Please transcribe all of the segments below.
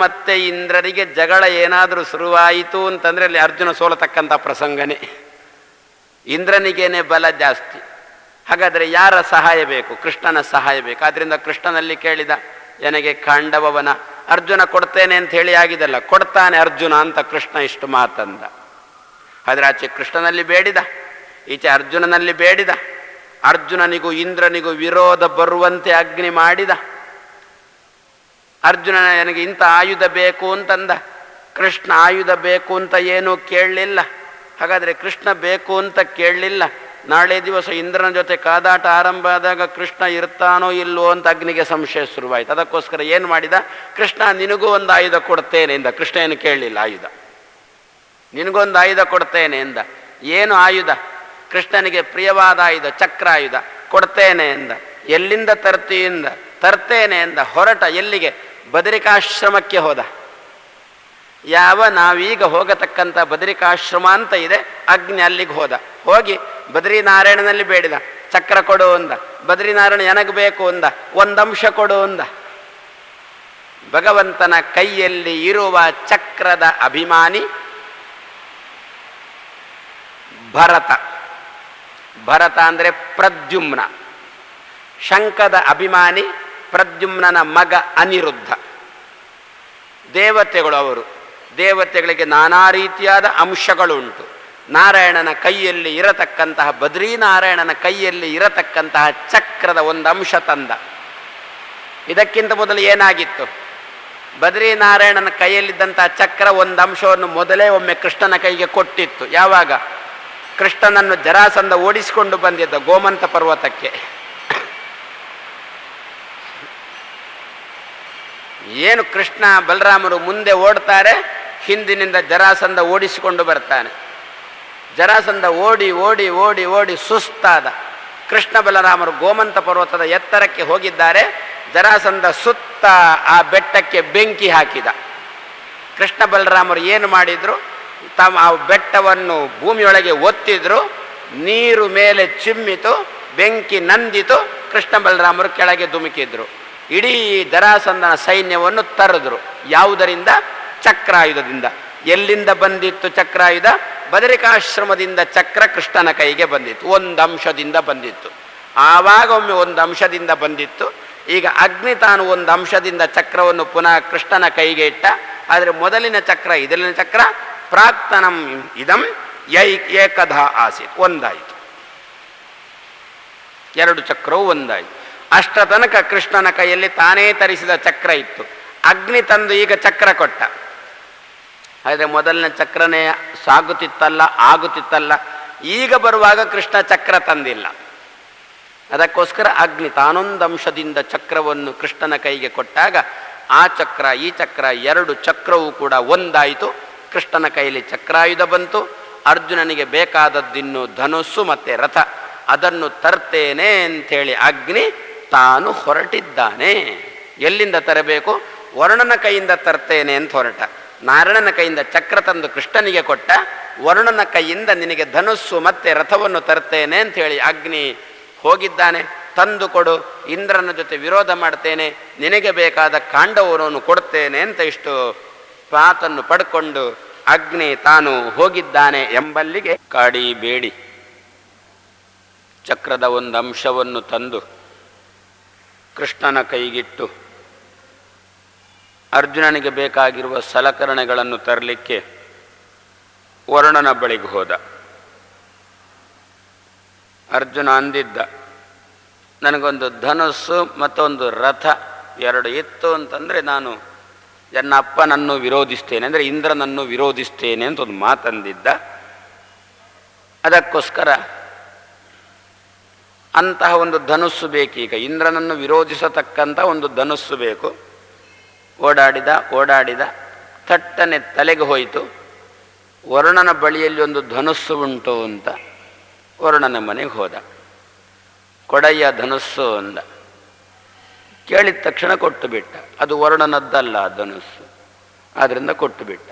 ಮತ್ತೆ ಇಂದ್ರರಿಗೆ ಜಗಳ ಏನಾದರೂ ಶುರುವಾಯಿತು ಅಂತಂದರೆ ಅಲ್ಲಿ ಅರ್ಜುನ ಸೋಲತಕ್ಕಂಥ ಪ್ರಸಂಗನೇ. ಇಂದ್ರನಿಗೇನೆ ಬಲ ಜಾಸ್ತಿ. ಹಾಗಾದರೆ ಯಾರ ಸಹಾಯ ಬೇಕು? ಕೃಷ್ಣನ ಸಹಾಯ ಬೇಕು. ಆದ್ದರಿಂದ ಕೃಷ್ಣನಲ್ಲಿ ಕೇಳಿದ, ನನಗೆ ಖಾಂಡವವನ. ಅರ್ಜುನ ಕೊಡ್ತೇನೆ ಅಂತ ಹೇಳಿ ಆಗಿದೆಲ್ಲ, ಕೊಡ್ತಾನೆ ಅರ್ಜುನ ಅಂತ ಕೃಷ್ಣ ಇಷ್ಟು ಮಾತಂದ. ಆದರೆ ಆಚೆ ಕೃಷ್ಣನಲ್ಲಿ ಬೇಡಿದ, ಈಚೆ ಅರ್ಜುನನಲ್ಲಿ ಬೇಡಿದ. ಅರ್ಜುನನಿಗೂ ಇಂದ್ರನಿಗೂ ವಿರೋಧ ಬರುವಂತೆ ಅಗ್ನಿ ಮಾಡಿದ. ಅರ್ಜುನ ನನಗೆ ಇಂಥ ಆಯುಧ ಬೇಕು ಅಂತಂದ. ಕೃಷ್ಣ ಆಯುಧ ಬೇಕು ಅಂತ ಏನೂ ಕೇಳಲಿಲ್ಲ. ಹಾಗಾದರೆ ಕೃಷ್ಣ ಬೇಕು ಅಂತ ಕೇಳಲಿಲ್ಲ. ನಾಳೆ ದಿವಸ ಇಂದ್ರನ ಜೊತೆ ಕಾದಾಟ ಆರಂಭ ಆದಾಗ ಕೃಷ್ಣ ಇರ್ತಾನೋ ಇಲ್ವೋ ಅಂತ ಅಗ್ನಿಗೆ ಸಂಶಯ ಶುರುವಾಯಿತು. ಅದಕ್ಕೋಸ್ಕರ ಏನು ಮಾಡಿದ? ಕೃಷ್ಣ ನಿನಗೂ ಒಂದು ಆಯುಧ ಕೊಡ್ತೇನೆ ಎಂದ. ಕೃಷ್ಣ ಏನು ಕೇಳಲಿಲ್ಲ ಆಯುಧ. ನಿನಗೊಂದು ಆಯುಧ ಕೊಡ್ತೇನೆ ಎಂದ. ಏನು ಆಯುಧ? ಕೃಷ್ಣನಿಗೆ ಪ್ರಿಯವಾದ ಆಯುಧ, ಚಕ್ರ ಆಯುಧ ಕೊಡ್ತೇನೆ ಎಂದ. ಎಲ್ಲಿಂದ ತರ್ತೀಯಿಂದ? ತರ್ತೇನೆ ಎಂದ. ಹೊರಟ ಎಲ್ಲಿಗೆ? ಬದರಿಕಾಶ್ರಮಕ್ಕೆ ಹೋದ. ಯಾವ ನಾವೀಗ ಹೋಗತಕ್ಕಂಥ ಬದರಿಕಾಶ್ರಮ ಅಂತ ಇದೆ, ಅಗ್ನಿ ಅಲ್ಲಿಗೆ ಹೋದ. ಹೋಗಿ ಬದ್ರಿನಾರಾಯಣನಲ್ಲಿ ಬೇಡಿದ, ಚಕ್ರ ಕೊಡು ಅಂದ. ಬದ್ರಿನಾರಾಯಣ ನನಗೆ ಬೇಕು ಅಂದ, ಒಂದಂಶ ಕೊಡು ಅಂದ. ಭಗವಂತನ ಕೈಯಲ್ಲಿ ಇರುವ ಚಕ್ರದ ಅಭಿಮಾನಿ ಭರತ. ಭರತ ಅಂದರೆ ಪ್ರದ್ಯುಮ್ನ. ಶಂಖದ ಅಭಿಮಾನಿ ಪ್ರದ್ಯುಮ್ನನ ಮಗ ಅನಿರುದ್ಧ. ದೇವತೆಗಳು ಅವರು. ದೇವತೆಗಳಿಗೆ ನಾನಾ ರೀತಿಯಾದ ಅಂಶಗಳುಂಟು. ನಾರಾಯಣನ ಕೈಯಲ್ಲಿ ಇರತಕ್ಕಂತಹ, ಬದ್ರೀನಾರಾಯಣನ ಕೈಯಲ್ಲಿ ಇರತಕ್ಕಂತಹ ಚಕ್ರದ ಒಂದು ಅಂಶ ತಂದ. ಇದಕ್ಕಿಂತ ಮೊದಲು ಏನಾಗಿತ್ತು? ಬದ್ರೀನಾರಾಯಣನ ಕೈಯಲ್ಲಿದ್ದಂತಹ ಚಕ್ರ ಒಂದು ಅಂಶವನ್ನು ಮೊದಲೇ ಒಮ್ಮೆ ಕೃಷ್ಣನ ಕೈಗೆ ಕೊಟ್ಟಿತ್ತು. ಯಾವಾಗ? ಕೃಷ್ಣನನ್ನು ಜರಾಸಂಧ ಓಡಿಸಿಕೊಂಡು ಬಂದಿದ್ದ ಗೋಮಂತ ಪರ್ವತಕ್ಕೆ. ಏನು ಕೃಷ್ಣ ಬಲರಾಮರು ಮುಂದೆ ಓಡ್ತಾರೆ, ಹಿಂದಿನಿಂದ ಜರಾಸಂಧ ಓಡಿಸಿಕೊಂಡು ಬರ್ತಾನೆ. ಜರಾಸಂಧ ಓಡಿ ಓಡಿ ಓಡಿ ಓಡಿ ಸುಸ್ತಾದ. ಕೃಷ್ಣ ಬಲರಾಮರು ಗೋಮಂತ ಪರ್ವತದ ಎತ್ತರಕ್ಕೆ ಹೋಗಿದ್ದಾರೆ. ಜರಾಸಂಧ ಸುತ್ತ ಆ ಬೆಟ್ಟಕ್ಕೆ ಬೆಂಕಿ ಹಾಕಿದ. ಕೃಷ್ಣ ಬಲರಾಮರು ಏನು ಮಾಡಿದ್ರು? ಆ ಬೆಟ್ಟವನ್ನು ಭೂಮಿಯೊಳಗೆ ಒತ್ತಿದ್ರು. ನೀರು ಮೇಲೆ ಚಿಮ್ಮಿತು, ಬೆಂಕಿ ನಂದಿತು. ಕೃಷ್ಣ ಬಲರಾಮರು ಕೆಳಗೆ ಧುಮುಕಿದ್ರು. ಇಡೀ ಜರಾಸಂಧನ ಸೈನ್ಯವನ್ನು ತರದ್ರು. ಯಾವುದರಿಂದ? ಚಕ್ರಾಯುಧದಿಂದ. ಎಲ್ಲಿಂದ ಬಂದಿತ್ತು ಚಕ್ರಾಯುಧ? ಬದರಿಕಾಶ್ರಮದಿಂದ ಚಕ್ರ ಕೃಷ್ಣನ ಕೈಗೆ ಬಂದಿತ್ತು. ಒಂದು ಅಂಶದಿಂದ ಬಂದಿತ್ತು. ಆವಾಗ ಒಮ್ಮೆ ಒಂದು ಅಂಶದಿಂದ ಬಂದಿತ್ತು. ಈಗ ಅಗ್ನಿ ತಾನು ಒಂದು ಅಂಶದಿಂದ ಚಕ್ರವನ್ನು ಪುನಃ ಕೃಷ್ಣನ ಕೈಗೆ ಇಟ್ಟ. ಆದರೆ ಮೊದಲಿನ ಚಕ್ರ, ಇದಲಿನ ಚಕ್ರ ಪ್ರಾಕ್ತನಂ ಇದಂ ಏಕಧ ಆಸೀತ್, ಒಂದಾಯಿತು. ಎರಡು ಚಕ್ರವು ಒಂದಾಯಿತು. ಅಷ್ಟ ತನಕ ಕೃಷ್ಣನ ಕೈಯಲ್ಲಿ ತಾನೇ ತರಿಸಿದ ಚಕ್ರ ಇತ್ತು. ಅಗ್ನಿ ತಂದು ಈಗ ಚಕ್ರ ಕೊಟ್ಟ. ಆದರೆ ಮೊದಲಿನ ಚಕ್ರನೇ ಸಾಗುತ್ತಿತ್ತಲ್ಲ, ಆಗುತ್ತಿತ್ತಲ್ಲ. ಈಗ ಬರುವಾಗ ಕೃಷ್ಣ ಚಕ್ರ ತಂದಿಲ್ಲ. ಅದಕ್ಕೋಸ್ಕರ ಅಗ್ನಿ ತಾನೊಂದು ಅಂಶದಿಂದ ಚಕ್ರವನ್ನು ಕೃಷ್ಣನ ಕೈಗೆ ಕೊಟ್ಟಾಗ ಆ ಚಕ್ರ ಈ ಚಕ್ರ ಎರಡು ಚಕ್ರವೂ ಕೂಡ ಒಂದಾಯಿತು. ಕೃಷ್ಣನ ಕೈಯಲ್ಲಿ ಚಕ್ರಾಯುಧ ಬಂತು. ಅರ್ಜುನನಿಗೆ ಬೇಕಾದದ್ದಿನ್ನು ಧನುಸ್ಸು ಮತ್ತು ರಥ, ಅದನ್ನು ತರ್ತೇನೆ ಅಂಥೇಳಿ ಅಗ್ನಿ ತಾನು ಹೊರಟಿದ್ದಾನೆ. ಎಲ್ಲಿಂದ ತರಬೇಕು? ವರುಣನ ಕೈಯಿಂದ ತರ್ತೇನೆ ಅಂತ ಹೊರಟ. ನಾರಾಯಣನ ಕೈಯಿಂದ ಚಕ್ರ ತಂದು ಕೃಷ್ಣನಿಗೆ ಕೊಟ್ಟ. ವರುಣನ ಕೈಯಿಂದ ನಿನಗೆ ಧನುಸ್ಸು ಮತ್ತೆ ರಥವನ್ನು ತರ್ತೇನೆ ಅಂಥೇಳಿ ಅಗ್ನಿ ಹೋಗಿದ್ದಾನೆ. ತಂದು ಕೊಡು, ಇಂದ್ರನ ಜೊತೆ ವಿರೋಧ ಮಾಡ್ತೇನೆ, ನಿನಗೆ ಬೇಕಾದ ಕಾಂಡವನನ್ನು ಕೊಡ್ತೇನೆ ಅಂತ ಇಷ್ಟು ಮಾತನ್ನು ಪಡ್ಕೊಂಡು ಅಗ್ನಿ ತಾನು ಹೋಗಿದ್ದಾನೆ ಎಂಬಲ್ಲಿಗೆ ಕಾಡಿ ಬೇಡಿ ಚಕ್ರದ ಒಂದು ಅಂಶವನ್ನು ತಂದು ಕೃಷ್ಣನ ಕೈಗಿಟ್ಟು ಅರ್ಜುನನಿಗೆ ಬೇಕಾಗಿರುವ ಸಲಕರಣೆಗಳನ್ನು ತರಲಿಕ್ಕೆ ವರುಣನ ಬಳಿಗೆ ಹೋದ. ಅರ್ಜುನ ಅಂದಿದ್ದ, ನನಗೊಂದು ಧನುಸ್ಸು ಮತ್ತೊಂದು ರಥ ಎರಡು ಇತ್ತು ಅಂತಂದರೆ ನಾನು ನನ್ನ ಅಪ್ಪನನ್ನು ವಿರೋಧಿಸ್ತೇನೆ, ಅಂದರೆ ಇಂದ್ರನನ್ನು ವಿರೋಧಿಸ್ತೇನೆ ಅಂತ ಒಂದು ಮಾತಂದಿದ್ದ. ಅದಕ್ಕೋಸ್ಕರ ಅಂತಹ ಒಂದು ಧನುಸ್ಸು ಬೇಕೀಗ. ಇಂದ್ರನನ್ನು ವಿರೋಧಿಸತಕ್ಕಂಥ ಒಂದು ಧನುಸ್ಸು ಬೇಕು. ಓಡಾಡಿದ ಥಟ್ಟನೆ ತಲೆಗೆ ಹೋಯಿತು. ವರುಣನ ಬಳಿಯಲ್ಲಿ ಒಂದು ಧನುಸ್ಸು ಉಂಟು ಅಂತ ವರುಣನ ಮನೆಗೆ ಹೋದ. ಕೊಡಯ್ಯ ಧನುಸ್ಸು ಅಂದ. ಕೇಳಿದ ತಕ್ಷಣ ಕೊಟ್ಟು ಬಿಟ್ಟ. ಅದು ವರುಣನದ್ದಲ್ಲ ಆ ಧನುಸ್ಸು, ಆದ್ದರಿಂದ ಕೊಟ್ಟು ಬಿಟ್ಟ.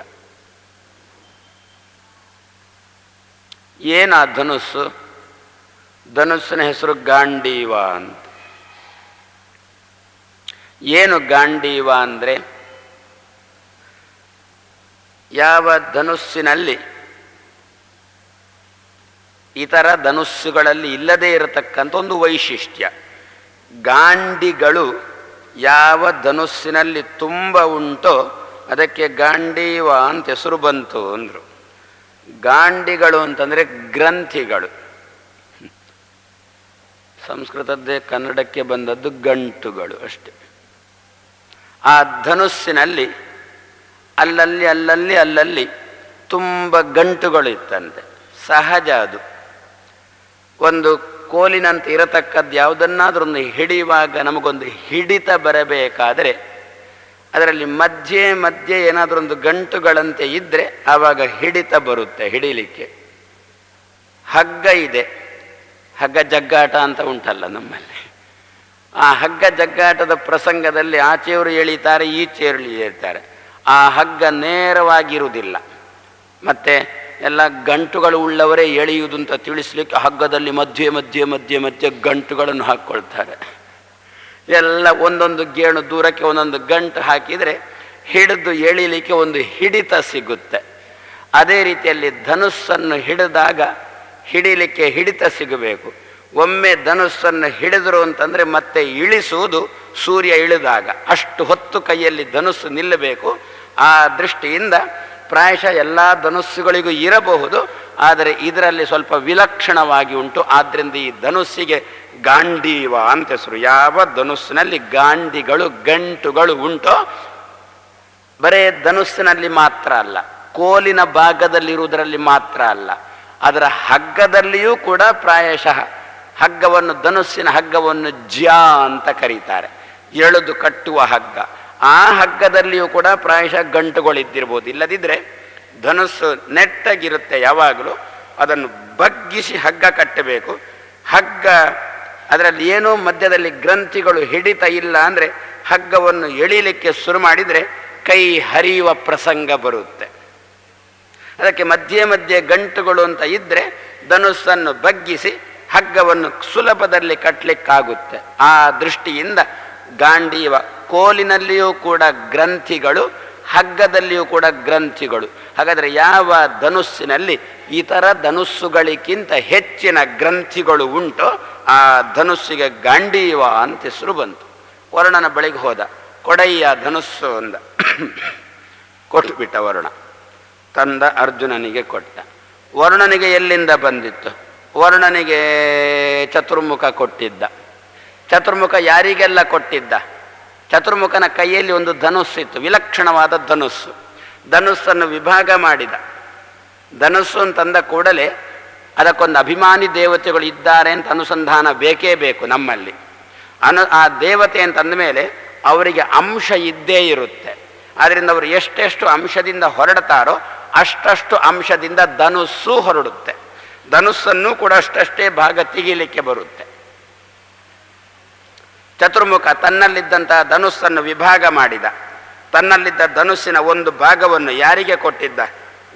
ಏನು ಆ ಧನುಸ್ಸು? ಧನುಸ್ಸಿನ ಹೆಸರು ಗಾಂಡೀವ ಅಂತ. ಏನು ಗಾಂಡೀವ ಅಂದರೆ ಯಾವ ಧನುಸ್ಸಿನಲ್ಲಿ ಇತರ ಧನುಸ್ಸುಗಳಲ್ಲಿ ಇಲ್ಲದೇ ಇರತಕ್ಕಂಥ ಒಂದು ವೈಶಿಷ್ಟ್ಯ. ಗಾಂಡಿಗಳು ಯಾವ ಧನುಸ್ಸಿನಲ್ಲಿ ತುಂಬ ಉಂಟೋ ಅದಕ್ಕೆ ಗಾಂಡೀವ ಅಂತ ಹೆಸರು ಬಂತು ಅಂದರು. ಗಾಂಡಿಗಳು ಅಂತಂದರೆ ಗ್ರಂಥಿಗಳು. ಸಂಸ್ಕೃತದ್ದೇ ಕನ್ನಡಕ್ಕೆ ಬಂದದ್ದು ಗಂಟುಗಳು ಅಷ್ಟೆ. ಆ ಧನುಸ್ಸಿನಲ್ಲಿ ಅಲ್ಲಲ್ಲಿ ಅಲ್ಲಲ್ಲಿ ಅಲ್ಲಲ್ಲಿ ತುಂಬ ಗಂಟುಗಳು ಇತ್ತಂತೆ. ಸಹಜ ಅದು. ಒಂದು ಕೋಲಿನಂತೆ ಇರತಕ್ಕದ್ದು ಯಾವುದನ್ನಾದ್ರೂ ಒಂದು ಹಿಡಿಯುವಾಗ ನಮಗೊಂದು ಹಿಡಿತ ಬರಬೇಕಾದರೆ ಅದರಲ್ಲಿ ಮಧ್ಯೆ ಮಧ್ಯೆ ಏನಾದರೂ ಒಂದು ಗಂಟುಗಳಂತೆ ಇದ್ದರೆ ಆವಾಗ ಹಿಡಿತ ಬರುತ್ತೆ ಹಿಡಿಲಿಕ್ಕೆ. ಹಗ್ಗ ಇದೆ, ಹಗ್ಗ ಜಗ್ಗಾಟ ಅಂತ ಉಂಟಲ್ಲ ನಮ್ಮಲ್ಲಿ. ಆ ಹಗ್ಗ ಜಗ್ಗಾಟದ ಪ್ರಸಂಗದಲ್ಲಿ ಆಚೆಯವರು ಎಳೀತಾರೆ, ಈಚೆಯವರು ಎಳೀತಾರೆ. ಆ ಹಗ್ಗ ನೇರವಾಗಿರುವುದಿಲ್ಲ. ಮತ್ತು ಎಲ್ಲ ಗಂಟುಗಳು ಉಳ್ಳವರೇ ಎಳೆಯುವುದು ಅಂತ ತಿಳಿಸ್ಲಿಕ್ಕೆ ಹಗ್ಗದಲ್ಲಿ ಮಧ್ಯೆ ಮಧ್ಯೆ ಮಧ್ಯೆ ಮಧ್ಯೆ ಗಂಟುಗಳನ್ನು ಹಾಕ್ಕೊಳ್ತಾರೆ. ಎಲ್ಲ ಒಂದೊಂದು ಗೇಣು ದೂರಕ್ಕೆ ಒಂದೊಂದು ಗಂಟು ಹಾಕಿದರೆ ಹಿಡಿದು ಎಳಿಲಿಕ್ಕೆ ಒಂದು ಹಿಡಿತ ಸಿಗುತ್ತೆ. ಅದೇ ರೀತಿಯಲ್ಲಿ ಧನುಸ್ಸನ್ನು ಹಿಡಿದಾಗ ಹಿಡಿಲಿಕ್ಕೆ ಹಿಡಿತ ಸಿಗಬೇಕು. ಒಮ್ಮೆ ಧನುಸ್ಸನ್ನು ಹಿಡಿದ್ರು ಅಂತಂದರೆ ಮತ್ತೆ ಇಳಿಸುವುದು ಸೂರ್ಯ ಇಳಿದಾಗ. ಅಷ್ಟು ಹೊತ್ತು ಕೈಯಲ್ಲಿ ಧನುಸ್ಸು ನಿಲ್ಲಬೇಕು. ಆ ದೃಷ್ಟಿಯಿಂದ ಪ್ರಾಯಶಃ ಎಲ್ಲ ಧನುಸ್ಸುಗಳಿಗೂ ಇರಬಹುದು, ಆದರೆ ಇದರಲ್ಲಿ ಸ್ವಲ್ಪ ವಿಲಕ್ಷಣವಾಗಿ ಉಂಟು. ಆದ್ದರಿಂದ ಈ ಧನುಸ್ಸಿಗೆ ಗಾಂಡೀವ ಅಂತ ಹೆಸರು. ಯಾವ ಧನುಸ್ಸಿನಲ್ಲಿ ಗಾಂಡಿಗಳು ಗಂಟುಗಳು ಉಂಟೋ, ಬರೇ ಧನುಸ್ಸಿನಲ್ಲಿ ಮಾತ್ರ ಅಲ್ಲ, ಕೋಲಿನ ಭಾಗದಲ್ಲಿರುವುದರಲ್ಲಿ ಮಾತ್ರ ಅಲ್ಲ, ಅದರ ಹಗ್ಗದಲ್ಲಿಯೂ ಕೂಡ ಪ್ರಾಯಶಃ ಹಗ್ಗವನ್ನು, ಧನುಸ್ಸಿನ ಹಗ್ಗವನ್ನು ಜ್ಯಾ ಅಂತ ಕರೀತಾರೆ, ಎಳೆದು ಕಟ್ಟುವ ಹಗ್ಗ. ಆ ಹಗ್ಗದಲ್ಲಿಯೂ ಕೂಡ ಪ್ರಾಯಶಃ ಗಂಟುಗಳಿದ್ದಿರ್ಬೋದು. ಇಲ್ಲದಿದ್ದರೆ ಧನುಸ್ಸು ನೆಟ್ಟಗಿರುತ್ತೆ ಯಾವಾಗಲೂ. ಅದನ್ನು ಬಗ್ಗಿಸಿ ಹಗ್ಗ ಕಟ್ಟಬೇಕು. ಹಗ್ಗ ಅದರಲ್ಲಿ ಏನೋ ಮಧ್ಯದಲ್ಲಿ ಗ್ರಂಥಿಗಳು ಹಿಡಿತ ಇಲ್ಲ ಅಂದರೆ ಹಗ್ಗವನ್ನು ಎಳೀಲಿಕ್ಕೆ ಶುರು ಮಾಡಿದರೆ ಕೈ ಹರಿಯುವ ಪ್ರಸಂಗ ಬರುತ್ತೆ. ಅದಕ್ಕೆ ಮಧ್ಯೆ ಮಧ್ಯೆ ಗಂಟುಗಳು ಅಂತ ಇದ್ದರೆ ಧನುಸ್ಸನ್ನು ಬಗ್ಗಿಸಿ ಹಗ್ಗವನ್ನು ಸುಲಭದಲ್ಲಿ ಕಟ್ಟಲಿಕ್ಕಾಗುತ್ತೆ. ಆ ದೃಷ್ಟಿಯಿಂದ ಗಾಂಡೀವ, ಕೋಲಿನಲ್ಲಿಯೂ ಕೂಡ ಗ್ರಂಥಿಗಳು, ಹಗ್ಗದಲ್ಲಿಯೂ ಕೂಡ ಗ್ರಂಥಿಗಳು. ಹಾಗಾದರೆ ಯಾವ ಧನುಸ್ಸಿನಲ್ಲಿ ಇತರ ಧನುಸ್ಸುಗಳಿಗಿಂತ ಹೆಚ್ಚಿನ ಗ್ರಂಥಿಗಳು ಉಂಟೋ ಆ ಧನುಸ್ಸಿಗೆ ಗಾಂಡೀವ ಅಂತ ಹೆಸರು ಬಂತು. ವರುಣನ ಬಳಿಗೆ ಹೋದ. ಕೊಡಯ್ಯ ಧನುಸ್ಸು ಅಂದ. ಕೊಟ್ಟುಬಿಟ್ಟ ವರುಣ. ತಂದ ಅರ್ಜುನನಿಗೆ ಕೊಟ್ಟ. ವರುಣನಿಗೆ ಎಲ್ಲಿಂದ ಬಂದಿತ್ತು? ವರುಣನಿಗೆ ಚತುರ್ಮುಖ ಕೊಟ್ಟಿದ್ದ. ಚತುರ್ಮುಖ ಯಾರಿಗೆಲ್ಲ ಕೊಟ್ಟಿದ್ದ? ಚತುರ್ಮುಖನ ಕೈಯಲ್ಲಿ ಒಂದು ಧನುಸ್ಸಿತ್ತು, ವಿಲಕ್ಷಣವಾದ ಧನುಸ್ಸು. ಧನುಸ್ಸನ್ನು ವಿಭಾಗ ಮಾಡಿದ. ಧನುಸ್ಸು ಅಂತಂದ ಕೂಡಲೇ ಅದಕ್ಕೊಂದು ಅಭಿಮಾನಿ ದೇವತೆಗಳು ಇದ್ದಾರೆ ಅಂತ ಅನುಸಂಧಾನ ಬೇಕೇ ಬೇಕು ನಮ್ಮಲ್ಲಿ. ಆ ದೇವತೆ ಅಂತಂದ ಮೇಲೆ ಅವರಿಗೆ ಅಂಶ ಇದ್ದೇ ಇರುತ್ತೆ. ಆದ್ದರಿಂದ ಅವರು ಎಷ್ಟೆಷ್ಟು ಅಂಶದಿಂದ ಹೊರಡ್ತಾರೋ ಅಷ್ಟಷ್ಟು ಅಂಶದಿಂದ ಧನುಸ್ಸು ಹೊರಡುತ್ತೆ. ಧನುಸ್ಸನ್ನು ಕೂಡ ಅಷ್ಟಷ್ಟೇ ಭಾಗ ತೆಗೀಲಿಕ್ಕೆ ಬರುತ್ತೆ. ಚತುರ್ಮುಖ ತನ್ನಲ್ಲಿದ್ದಂತಹ ಧನುಸ್ಸನ್ನು ವಿಭಾಗ ಮಾಡಿದ. ತನ್ನಲ್ಲಿದ್ದ ಧನುಸ್ಸಿನ ಒಂದು ಭಾಗವನ್ನು ಯಾರಿಗೆ ಕೊಟ್ಟಿದ್ದ?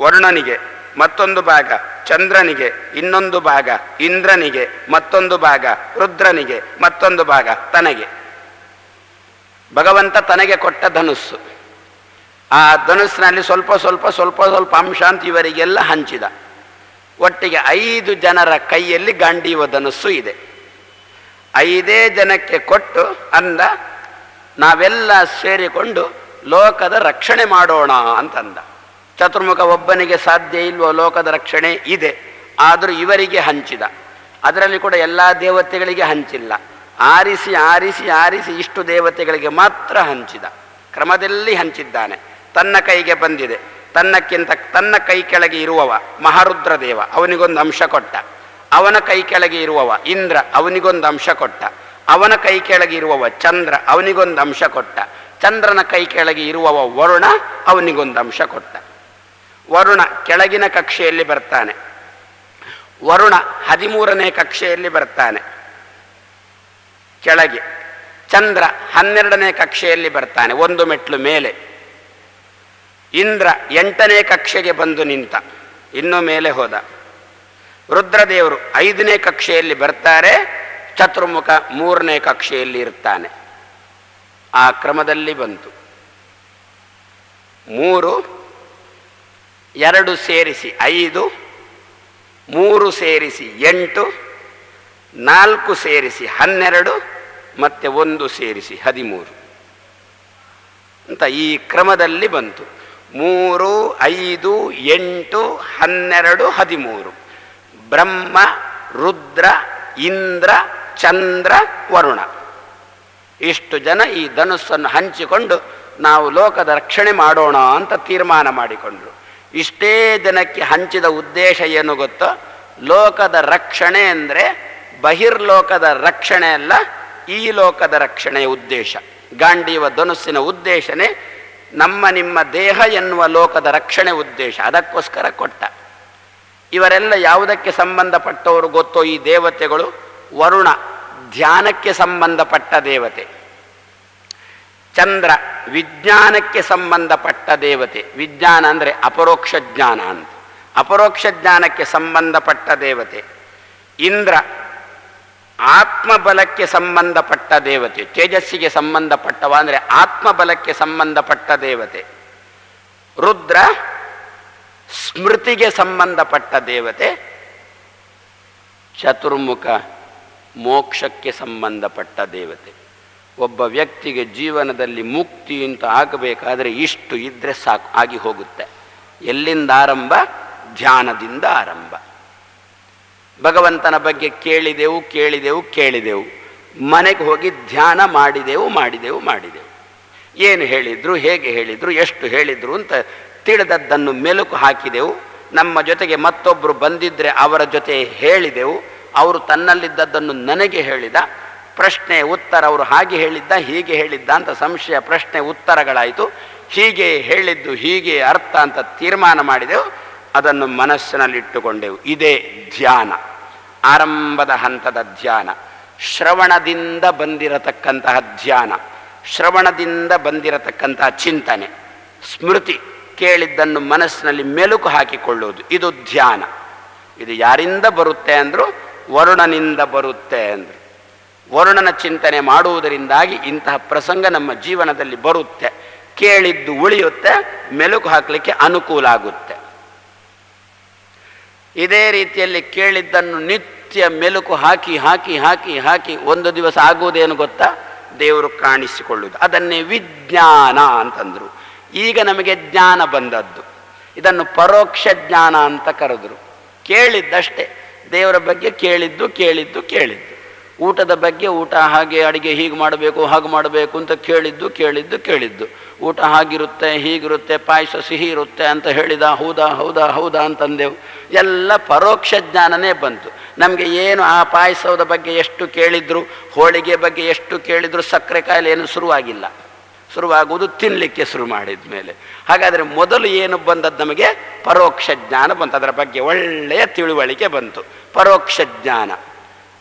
ವರುಣನಿಗೆ. ಮತ್ತೊಂದು ಭಾಗ ಚಂದ್ರನಿಗೆ, ಇನ್ನೊಂದು ಭಾಗ ಇಂದ್ರನಿಗೆ, ಮತ್ತೊಂದು ಭಾಗ ರುದ್ರನಿಗೆ, ಮತ್ತೊಂದು ಭಾಗ ತನಗೆ. ಭಗವಂತ ತನಗೆ ಕೊಟ್ಟ ಧನುಸ್ಸು. ಆ ಧನುಸ್ಸಿನಲ್ಲಿ ಸ್ವಲ್ಪ ಸ್ವಲ್ಪ ಸ್ವಲ್ಪ ಸ್ವಲ್ಪ ಅಂಶ ಅಂತ ಇವರಿಗೆಲ್ಲ ಹಂಚಿದ. ಒಟ್ಟಿಗೆ 5 ಜನರ ಕೈಯಲ್ಲಿ ಗಾಂಡೀವ ಧನುಸ್ಸು ಇದೆ. 5 ಜನಕ್ಕೆ ಕೊಟ್ಟು ಅಂದ, ನಾವೆಲ್ಲ ಸೇರಿಕೊಂಡು ಲೋಕದ ರಕ್ಷಣೆ ಮಾಡೋಣ ಅಂತಂದ. ಚತುರ್ಮುಖ ಒಬ್ಬನಿಗೆ ಸಾಧ್ಯ ಇಲ್ವೋ ಲೋಕದ ರಕ್ಷಣೆ? ಇದೆ. ಆದರೂ ಇವರಿಗೆ ಹಂಚಿದ. ಅದರಲ್ಲಿ ಕೂಡ ಎಲ್ಲ ದೇವತೆಗಳಿಗೆ ಹಂಚಿಲ್ಲ. ಆರಿಸಿ ಆರಿಸಿ ಆರಿಸಿ ಇಷ್ಟು ದೇವತೆಗಳಿಗೆ ಮಾತ್ರ ಹಂಚಿದ. ಕ್ರಮದಲ್ಲಿ ಹಂಚಿದ್ದಾನೆ. ತನ್ನ ಕೈಗೆ ಬಂದಿದೆ. ತನ್ನ ಕೈ ಕೆಳಗೆ ಇರುವವ ಮಹಾರುದ್ರ ದೇವ, ಅವನಿಗೊಂದು ಅಂಶ ಕೊಟ್ಟ. ಅವನ ಕೈ ಕೆಳಗೆ ಇರುವವ ಇಂದ್ರ, ಅವನಿಗೊಂದು ಅಂಶ ಕೊಟ್ಟ. ಅವನ ಕೈ ಕೆಳಗೆ ಇರುವವ ಚಂದ್ರ, ಅವನಿಗೊಂದು ಅಂಶ ಕೊಟ್ಟ. ಚಂದ್ರನ ಕೈ ಕೆಳಗೆ ಇರುವವ ವರುಣ, ಅವನಿಗೊಂದು ಅಂಶ ಕೊಟ್ಟ. ವರುಣ ಕೆಳಗಿನ ಕಕ್ಷೆಯಲ್ಲಿ ಬರ್ತಾನೆ. ವರುಣ 13ನೇ ಕಕ್ಷೆಯಲ್ಲಿ ಬರ್ತಾನೆ ಕೆಳಗೆ. ಚಂದ್ರ 12ನೇ ಕಕ್ಷೆಯಲ್ಲಿ ಬರ್ತಾನೆ, ಒಂದು ಮೆಟ್ಲು ಮೇಲೆ. ಇಂದ್ರ 8ನೇ ಕಕ್ಷೆಗೆ ಬಂದು ನಿಂತ, ಇನ್ನೂ ಮೇಲೆ ಹೋದ. ರುದ್ರದೇವರು 5ನೇ ಕಕ್ಷೆಯಲ್ಲಿ ಬರ್ತಾರೆ. ಚತುರ್ಮುಖ 3ನೇ ಕಕ್ಷೆಯಲ್ಲಿ ಇರ್ತಾನೆ. ಆ ಕ್ರಮದಲ್ಲಿ ಬಂತು. 3 2 ಸೇರಿಸಿ 5, 3 ಸೇರಿಸಿ 8, 4 ಸೇರಿಸಿ 12 ಮತ್ತು 1 ಸೇರಿಸಿ 13 ಅಂತ ಈ ಕ್ರಮದಲ್ಲಿ ಬಂತು. 3, 5, 8, 12, 13. ಬ್ರಹ್ಮ, ರುದ್ರ, ಇಂದ್ರ, ಚಂದ್ರ, ವರುಣ ಇಷ್ಟು ಜನ ಈ ಧನುಸ್ಸನ್ನು ಹಂಚಿಕೊಂಡು ನಾವು ಲೋಕದ ರಕ್ಷಣೆ ಮಾಡೋಣ ಅಂತ ತೀರ್ಮಾನ ಮಾಡಿಕೊಂಡ್ರು. ಇಷ್ಟೇ ಜನಕ್ಕೆ ಹಂಚಿದ ಉದ್ದೇಶ ಏನು ಗೊತ್ತೋ? ಲೋಕದ ರಕ್ಷಣೆ ಅಂದರೆ ಬಹಿರ್ಲೋಕದ ರಕ್ಷಣೆ ಅಲ್ಲ, ಈ ಲೋಕದ ರಕ್ಷಣೆಯ ಉದ್ದೇಶ. ಗಾಂಡೀವ ಧನುಸ್ಸಿನ ಉದ್ದೇಶನೇ ನಮ್ಮ ನಿಮ್ಮ ದೇಹ ಎನ್ನುವ ಲೋಕದ ರಕ್ಷಣೆ ಉದ್ದೇಶ. ಅದಕ್ಕೋಸ್ಕರ ಕೊಟ್ಟ. ಇವರೆಲ್ಲ ಯಾವುದಕ್ಕೆ ಸಂಬಂಧಪಟ್ಟವರು ಗೊತ್ತೋ? ಈ ದೇವತೆಗಳು ವರುಣ ಧ್ಯಾನಕ್ಕೆ ಸಂಬಂಧಪಟ್ಟ ದೇವತೆ, ಚಂದ್ರ ವಿಜ್ಞಾನಕ್ಕೆ ಸಂಬಂಧಪಟ್ಟ ದೇವತೆ. ವಿಜ್ಞಾನ ಅಂದರೆ ಅಪರೋಕ್ಷ ಜ್ಞಾನ ಅಂತ, ಅಪರೋಕ್ಷ ಜ್ಞಾನಕ್ಕೆ ಸಂಬಂಧಪಟ್ಟ ದೇವತೆ. ಇಂದ್ರ ಆತ್ಮಬಲಕ್ಕೆ ಸಂಬಂಧಪಟ್ಟ ದೇವತೆ, ತೇಜಸ್ಸಿಗೆ ಸಂಬಂಧಪಟ್ಟವ ಅಂದರೆ ಆತ್ಮಬಲಕ್ಕೆ ಸಂಬಂಧಪಟ್ಟ ದೇವತೆ. ರುದ್ರ ಸ್ಮೃತಿಗೆ ಸಂಬಂಧಪಟ್ಟ ದೇವತೆ. ಚತುರ್ಮುಖ ಮೋಕ್ಷಕ್ಕೆ ಸಂಬಂಧಪಟ್ಟ ದೇವತೆ. ಒಬ್ಬ ವ್ಯಕ್ತಿಗೆ ಜೀವನದಲ್ಲಿ ಮುಕ್ತಿ ಅಂತ ಆಗಬೇಕಾದ್ರೆ ಇಷ್ಟು ಇದ್ರೆ ಸಾಕು, ಆಗಿ ಹೋಗುತ್ತೆ. ಎಲ್ಲಿಂದ ಆರಂಭ? ಧ್ಯಾನದಿಂದ ಆರಂಭ. ಭಗವಂತನ ಬಗ್ಗೆ ಕೇಳಿದೆವು. ಮನೆಗೆ ಹೋಗಿ ಧ್ಯಾನ ಮಾಡಿದೆವು. ಏನು ಹೇಳಿದ್ರು, ಹೇಗೆ ಹೇಳಿದ್ರು, ಎಷ್ಟು ಹೇಳಿದ್ರು ಅಂತ ತಿಳಿದದ್ದನ್ನು ಮೆಲುಕು ಹಾಕಿದೆವು. ನಮ್ಮ ಜೊತೆಗೆ ಮತ್ತೊಬ್ಬರು ಬಂದಿದ್ದರೆ ಅವರ ಜೊತೆ ಹೇಳಿದೆವು. ಅವರು ತನ್ನಲ್ಲಿದ್ದದ್ದನ್ನು ನನಗೆ ಹೇಳಿದ. ಪ್ರಶ್ನೆ ಉತ್ತರ, ಅವರು ಹಾಗೆ ಹೇಳಿದ್ದ ಹೀಗೆ ಹೇಳಿದ್ದ ಅಂತ ಸಂಶಯ ಪ್ರಶ್ನೆ ಉತ್ತರಗಳಾಯಿತು. ಹೀಗೆ ಹೇಳಿದ್ದು ಹೀಗೆ ಅರ್ಥ ಅಂತ ತೀರ್ಮಾನ ಮಾಡಿದೆವು. ಅದನ್ನು ಮನಸ್ಸಿನಲ್ಲಿಟ್ಟುಕೊಂಡೆವು. ಇದೇ ಧ್ಯಾನ, ಆರಂಭದ ಹಂತದ ಧ್ಯಾನ. ಶ್ರವಣದಿಂದ ಬಂದಿರತಕ್ಕಂತಹ ಧ್ಯಾನ, ಶ್ರವಣದಿಂದ ಬಂದಿರತಕ್ಕಂತಹ ಚಿಂತನೆ, ಸ್ಮೃತಿ, ಕೇಳಿದ್ದನ್ನು ಮನಸ್ಸಿನಲ್ಲಿ ಮೆಲುಕು ಹಾಕಿಕೊಳ್ಳುವುದು, ಇದು ಧ್ಯಾನ. ಇದು ಯಾರಿಂದ ಬರುತ್ತೆ ಅಂದರು? ವರುಣನಿಂದ ಬರುತ್ತೆ ಅಂದರು. ವರುಣನ ಚಿಂತನೆ ಮಾಡುವುದರಿಂದಾಗಿ ಇಂತಹ ಪ್ರಸಂಗ ನಮ್ಮ ಜೀವನದಲ್ಲಿ ಬರುತ್ತೆ. ಕೇಳಿದ್ದು ಉಳಿಯುತ್ತೆ, ಮೆಲುಕು ಹಾಕಲಿಕ್ಕೆ ಅನುಕೂಲ ಆಗುತ್ತೆ. ಇದೇ ರೀತಿಯಲ್ಲಿ ಕೇಳಿದ್ದನ್ನು ನಿತ್ಯ ಮೆಲುಕು ಹಾಕಿ ಒಂದು ದಿವಸ ಆಗುವುದೇನು ಗೊತ್ತಾ? ದೇವರು ಕಾಣಿಸಿಕೊಳ್ಳುವುದು. ಅದನ್ನೇ ವಿಜ್ಞಾನ ಅಂತಂದರು. ಈಗ ನಮಗೆ ಜ್ಞಾನ ಬಂದದ್ದು, ಇದನ್ನು ಪರೋಕ್ಷ ಜ್ಞಾನ ಅಂತ ಕರೆದರು. ಕೇಳಿದ್ದಷ್ಟೇ, ದೇವರ ಬಗ್ಗೆ ಕೇಳಿದ್ದು. ಊಟದ ಬಗ್ಗೆ ಊಟ ಹಾಗೆ, ಅಡಿಗೆ ಹೀಗೆ ಮಾಡಬೇಕು ಹಾಗೆ ಮಾಡಬೇಕು ಅಂತ ಕೇಳಿದ್ದು. ಊಟ ಹಾಗಿರುತ್ತೆ ಹೀಗಿರುತ್ತೆ, ಪಾಯಸ ಸಿಹಿ ಇರುತ್ತೆ ಅಂತ ಹೇಳಿದ. ಹೌದಾ ಅಂತಂದೆವು. ಎಲ್ಲ ಪರೋಕ್ಷ ಜ್ಞಾನನೇ ಬಂತು. ನಮಗೆ ಏನು ಆ ಪಾಯಸದ ಬಗ್ಗೆ ಎಷ್ಟು ಕೇಳಿದ್ರು, ಹೋಳಿಗೆ ಬಗ್ಗೆ ಎಷ್ಟು ಕೇಳಿದ್ರು, ಸಕ್ಕರೆ ಕಾಯಿಲೆ ಏನು ಶುರುವಾಗುವುದು ತಿನ್ನಲಿಕ್ಕೆ ಶುರು ಮಾಡಿದ ಮೇಲೆ. ಹಾಗಾದರೆ ಮೊದಲು ಏನು ಬಂದದ್ದು? ನಮಗೆ ಪರೋಕ್ಷ ಜ್ಞಾನ ಬಂತು. ಅದರ ಬಗ್ಗೆ ಒಳ್ಳೆಯ ತಿಳುವಳಿಕೆ ಬಂತು, ಪರೋಕ್ಷ ಜ್ಞಾನ.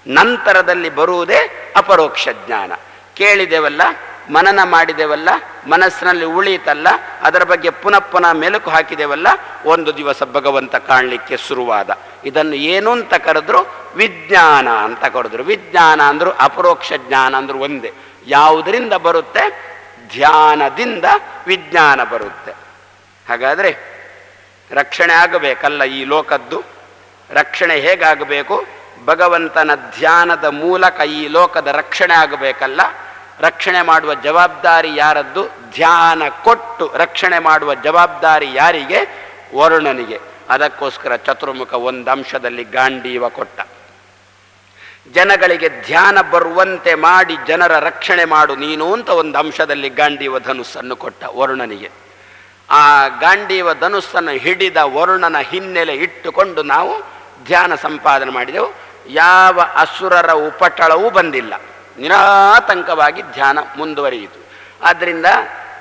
ನಂತರದಲ್ಲಿ ಬರುವುದೇ ಅಪರೋಕ್ಷ ಜ್ಞಾನ. ಕೇಳಿದೆವಲ್ಲ, ಮನನ ಮಾಡಿದೆವಲ್ಲ, ಮನಸ್ಸಿನಲ್ಲಿ ಉಳಿಯಿತಲ್ಲ, ಅದರ ಬಗ್ಗೆ ಪುನಃ ಮೆಲುಕು ಹಾಕಿದೆವಲ್ಲ, ಒಂದು ದಿವಸ ಭಗವಂತ ಕಾಣಲಿಕ್ಕೆ ಶುರುವಾದ. ಇದನ್ನು ಏನು ಅಂತ ಕರೆದ್ರು? ವಿಜ್ಞಾನ ಅಂತ ಕರೆದ್ರು. ವಿಜ್ಞಾನ ಅಂದರು, ಅಪರೋಕ್ಷ ಜ್ಞಾನ ಅಂದರು ಒಂದೇ. ಯಾವುದರಿಂದ ಬರುತ್ತೆ? ಧ್ಯಾನದಿಂದ ವಿಜ್ಞಾನ ಬರುತ್ತೆ. ಹಾಗಾದರೆ ರಕ್ಷಣೆ ಆಗಬೇಕಲ್ಲ ಈ ಲೋಕದ್ದು? ರಕ್ಷಣೆ ಹೇಗಾಗಬೇಕು? ಭಗವಂತನ ಧ್ಯಾನದ ಮೂಲಕ ಈ ಲೋಕದ ರಕ್ಷಣೆ ಆಗಬೇಕಲ್ಲ. ರಕ್ಷಣೆ ಮಾಡುವ ಜವಾಬ್ದಾರಿ ಯಾರದ್ದು? ಧ್ಯಾನ ಕೊಟ್ಟು ರಕ್ಷಣೆ ಮಾಡುವ ಜವಾಬ್ದಾರಿ ಯಾರಿಗೆ? ವರುಣನಿಗೆ. ಅದಕ್ಕೋಸ್ಕರ ಚತುರ್ಮುಖ ಒಂದು ಅಂಶದಲ್ಲಿ ಗಾಂಡೀವ ಕೊಟ್ಟ. ಜನಗಳಿಗೆ ಧ್ಯಾನ ಬರುವಂತೆ ಮಾಡಿ ಜನರ ರಕ್ಷಣೆ ಮಾಡು ನೀನು ಅಂತ ಒಂದು ಅಂಶದಲ್ಲಿ ಗಾಂಡೀವ ಧನುಸ್ಸನ್ನು ಕೊಟ್ಟ ವರುಣನಿಗೆ. ಆ ಗಾಂಡೀವ ಧನುಸ್ಸನ್ನು ಹಿಡಿದ ವರುಣನ ಹಿನ್ನೆಲೆ ಇಟ್ಟುಕೊಂಡು ನಾವು ಧ್ಯಾನ ಸಂಪಾದನೆ ಮಾಡಿದೆವು. ಯಾವ ಅಸುರರ ಉಪಟಳವೂ ಬಂದಿಲ್ಲ, ನಿರಾತಂಕವಾಗಿ ಧ್ಯಾನ ಮುಂದುವರಿಯಿತು. ಆದ್ದರಿಂದ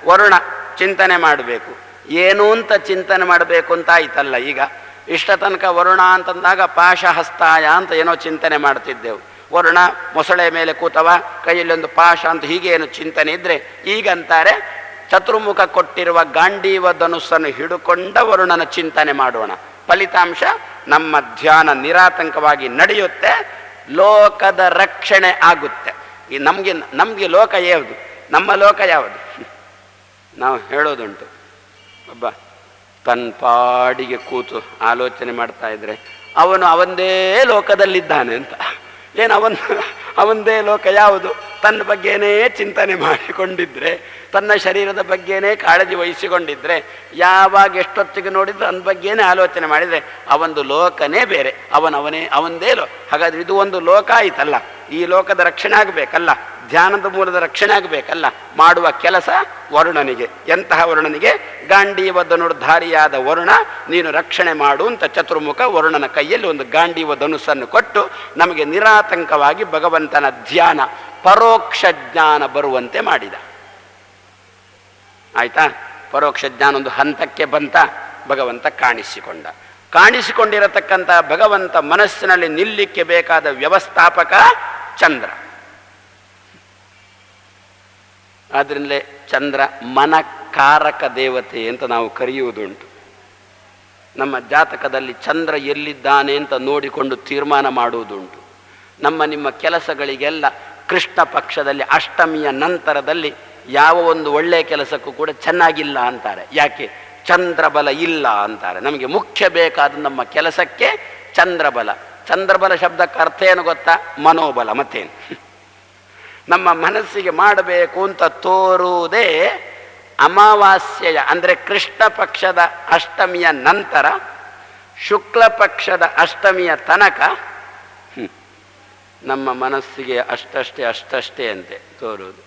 ವರುಣ ಚಿಂತನೆ ಮಾಡಬೇಕು. ಏನು ಅಂತ ಚಿಂತನೆ ಮಾಡಬೇಕು ಅಂತ ಆಯ್ತಲ್ಲ. ಈಗ ಇಷ್ಟ ತನಕ ವರುಣ ಅಂತಂದಾಗ ಪಾಶಹಸ್ತಾಯ ಅಂತ ಏನೋ ಚಿಂತನೆ ಮಾಡ್ತಿದ್ದೆವು. ವರುಣ ಮೊಸಳೆ ಮೇಲೆ ಕೂತವ, ಕೈಯಲ್ಲೊಂದು ಪಾಶ ಅಂತ ಹೀಗೆ ಏನು ಚಿಂತನೆ ಇದ್ದರೆ, ಈಗಂತಾರೆ ಚತುರ್ಮುಖ ಕೊಟ್ಟಿರುವ ಗಾಂಡೀವ ಧನುಸ್ಸನ್ನು ಹಿಡುಕೊಂಡ ವರುಣನ ಚಿಂತನೆ ಮಾಡೋಣ. ಫಲಿತಾಂಶ ನಮ್ಮ ಧ್ಯಾನ ನಿರಾತಂಕವಾಗಿ ನಡೆಯುತ್ತೆ, ಲೋಕದ ರಕ್ಷಣೆ ಆಗುತ್ತೆ. ಈ ನಮಗೆ ಲೋಕ ಯಾವುದು? ನಮ್ಮ ಲೋಕ ಯಾವುದು? ನಾವು ಹೇಳೋದುಂಟು, ಒಬ್ಬ ತನ್ನ ಪಾಡಿಗೆ ಕೂತು ಆಲೋಚನೆ ಮಾಡ್ತಾ ಇದ್ರೆ ಅವನು ಅವಂದೇ ಲೋಕದಲ್ಲಿದ್ದಾನೆ ಅಂತ. ಏನು ಅವಂದೇ ಲೋಕ ಯಾವುದು? ತನ್ನ ಬಗ್ಗೆನೇ ಚಿಂತನೆ ಮಾಡಿಕೊಂಡಿದ್ರೆ, ತನ್ನ ಶರೀರದ ಬಗ್ಗೆನೇ ಕಾಳಜಿ ವಹಿಸಿಕೊಂಡಿದ್ರೆ, ಯಾವಾಗ ಎಷ್ಟೊತ್ತಿಗೆ ನೋಡಿದ್ರು ಅಂದ ಬಗ್ಗೆನೇ ಆಲೋಚನೆ ಮಾಡಿದರೆ ಅವನದು ಲೋಕನೇ ಬೇರೆ, ಅವಂದೇ ಹಾಗಾದ್ರೆ ಇದು ಒಂದು ಲೋಕ ಆಯ್ತಲ್ಲ. ಈ ಲೋಕದ ರಕ್ಷಣೆ ಆಗಬೇಕಲ್ಲ, ಧ್ಯಾನದ ಮೂಲದ ರಕ್ಷಣೆ ಆಗಬೇಕಲ್ಲ. ಮಾಡುವ ಕೆಲಸ ವರುಣನಿಗೆ. ಎಂತಹ ವರುಣನಿಗೆ? ಗಾಂಡೀವ ಧನುರ್ಧಾರಿಯಾದ ವರುಣ, ನೀನು ರಕ್ಷಣೆ ಮಾಡು ಅಂತ ಚತುರ್ಮುಖ ವರುಣನ ಕೈಯಲ್ಲಿ ಒಂದು ಗಾಂಡೀವ ಧನುಸ್ಸನ್ನು ಕೊಟ್ಟು ನಮಗೆ ನಿರಾತಂಕವಾಗಿ ಭಗವಂತನ ಧ್ಯಾನ, ಪರೋಕ್ಷ ಜ್ಞಾನ ಬರುವಂತೆ ಮಾಡಿದ. ಆಯ್ತಾ? ಪರೋಕ್ಷ ಜ್ಞಾನ ಒಂದು ಹಂತಕ್ಕೆ ಬಂತ, ಭಗವಂತ ಕಾಣಿಸಿಕೊಂಡಿರತಕ್ಕಂಥ ಭಗವಂತ ಮನಸ್ಸಿನಲ್ಲಿ ನಿಲ್ಲಿಕ್ಕೆ ಬೇಕಾದ ವ್ಯವಸ್ಥಾಪಕ ಚಂದ್ರ. ಆದ್ರಿಂದಲೇ ಚಂದ್ರ ಮನಕಾರಕ ದೇವತೆ ಅಂತ ನಾವು ಕರೆಯುವುದುಂಟು. ನಮ್ಮ ಜಾತಕದಲ್ಲಿ ಚಂದ್ರ ಎಲ್ಲಿದ್ದಾನೆ ಅಂತ ನೋಡಿಕೊಂಡು ತೀರ್ಮಾನ ಮಾಡುವುದುಂಟು. ನಿಮ್ಮ ಕೆಲಸಗಳಿಗೆಲ್ಲ ಕೃಷ್ಣ ಪಕ್ಷದಲ್ಲಿ ಅಷ್ಟಮಿಯ ನಂತರದಲ್ಲಿ ಯಾವ ಒಂದು ಒಳ್ಳೆಯ ಕೆಲಸಕ್ಕೂ ಕೂಡ ಚೆನ್ನಾಗಿಲ್ಲ ಅಂತಾರೆ. ಯಾಕೆ? ಚಂದ್ರಬಲ ಇಲ್ಲ ಅಂತಾರೆ. ನಮಗೆ ಮುಖ್ಯ ಬೇಕಾದ ನಮ್ಮ ಕೆಲಸಕ್ಕೆ ಚಂದ್ರಬಲ. ಚಂದ್ರಬಲ ಶಬ್ದಕ್ಕೆ ಅರ್ಥ ಏನು ಗೊತ್ತಾ? ಮನೋಬಲ. ಮತ್ತೇನು? ನಮ್ಮ ಮನಸ್ಸಿಗೆ ಮಾಡಬೇಕು ಅಂತ ತೋರುವುದೇ ಅಮಾವಾಸ್ಯೆಯ ಅಂದರೆ ಕೃಷ್ಣ ಪಕ್ಷದ ಅಷ್ಟಮಿಯ ನಂತರ ಶುಕ್ಲ ಪಕ್ಷದ ಅಷ್ಟಮಿಯ ತನಕ ನಮ್ಮ ಮನಸ್ಸಿಗೆ ಅಷ್ಟಷ್ಟೇ ಅಂತೆ ತೋರುವುದು.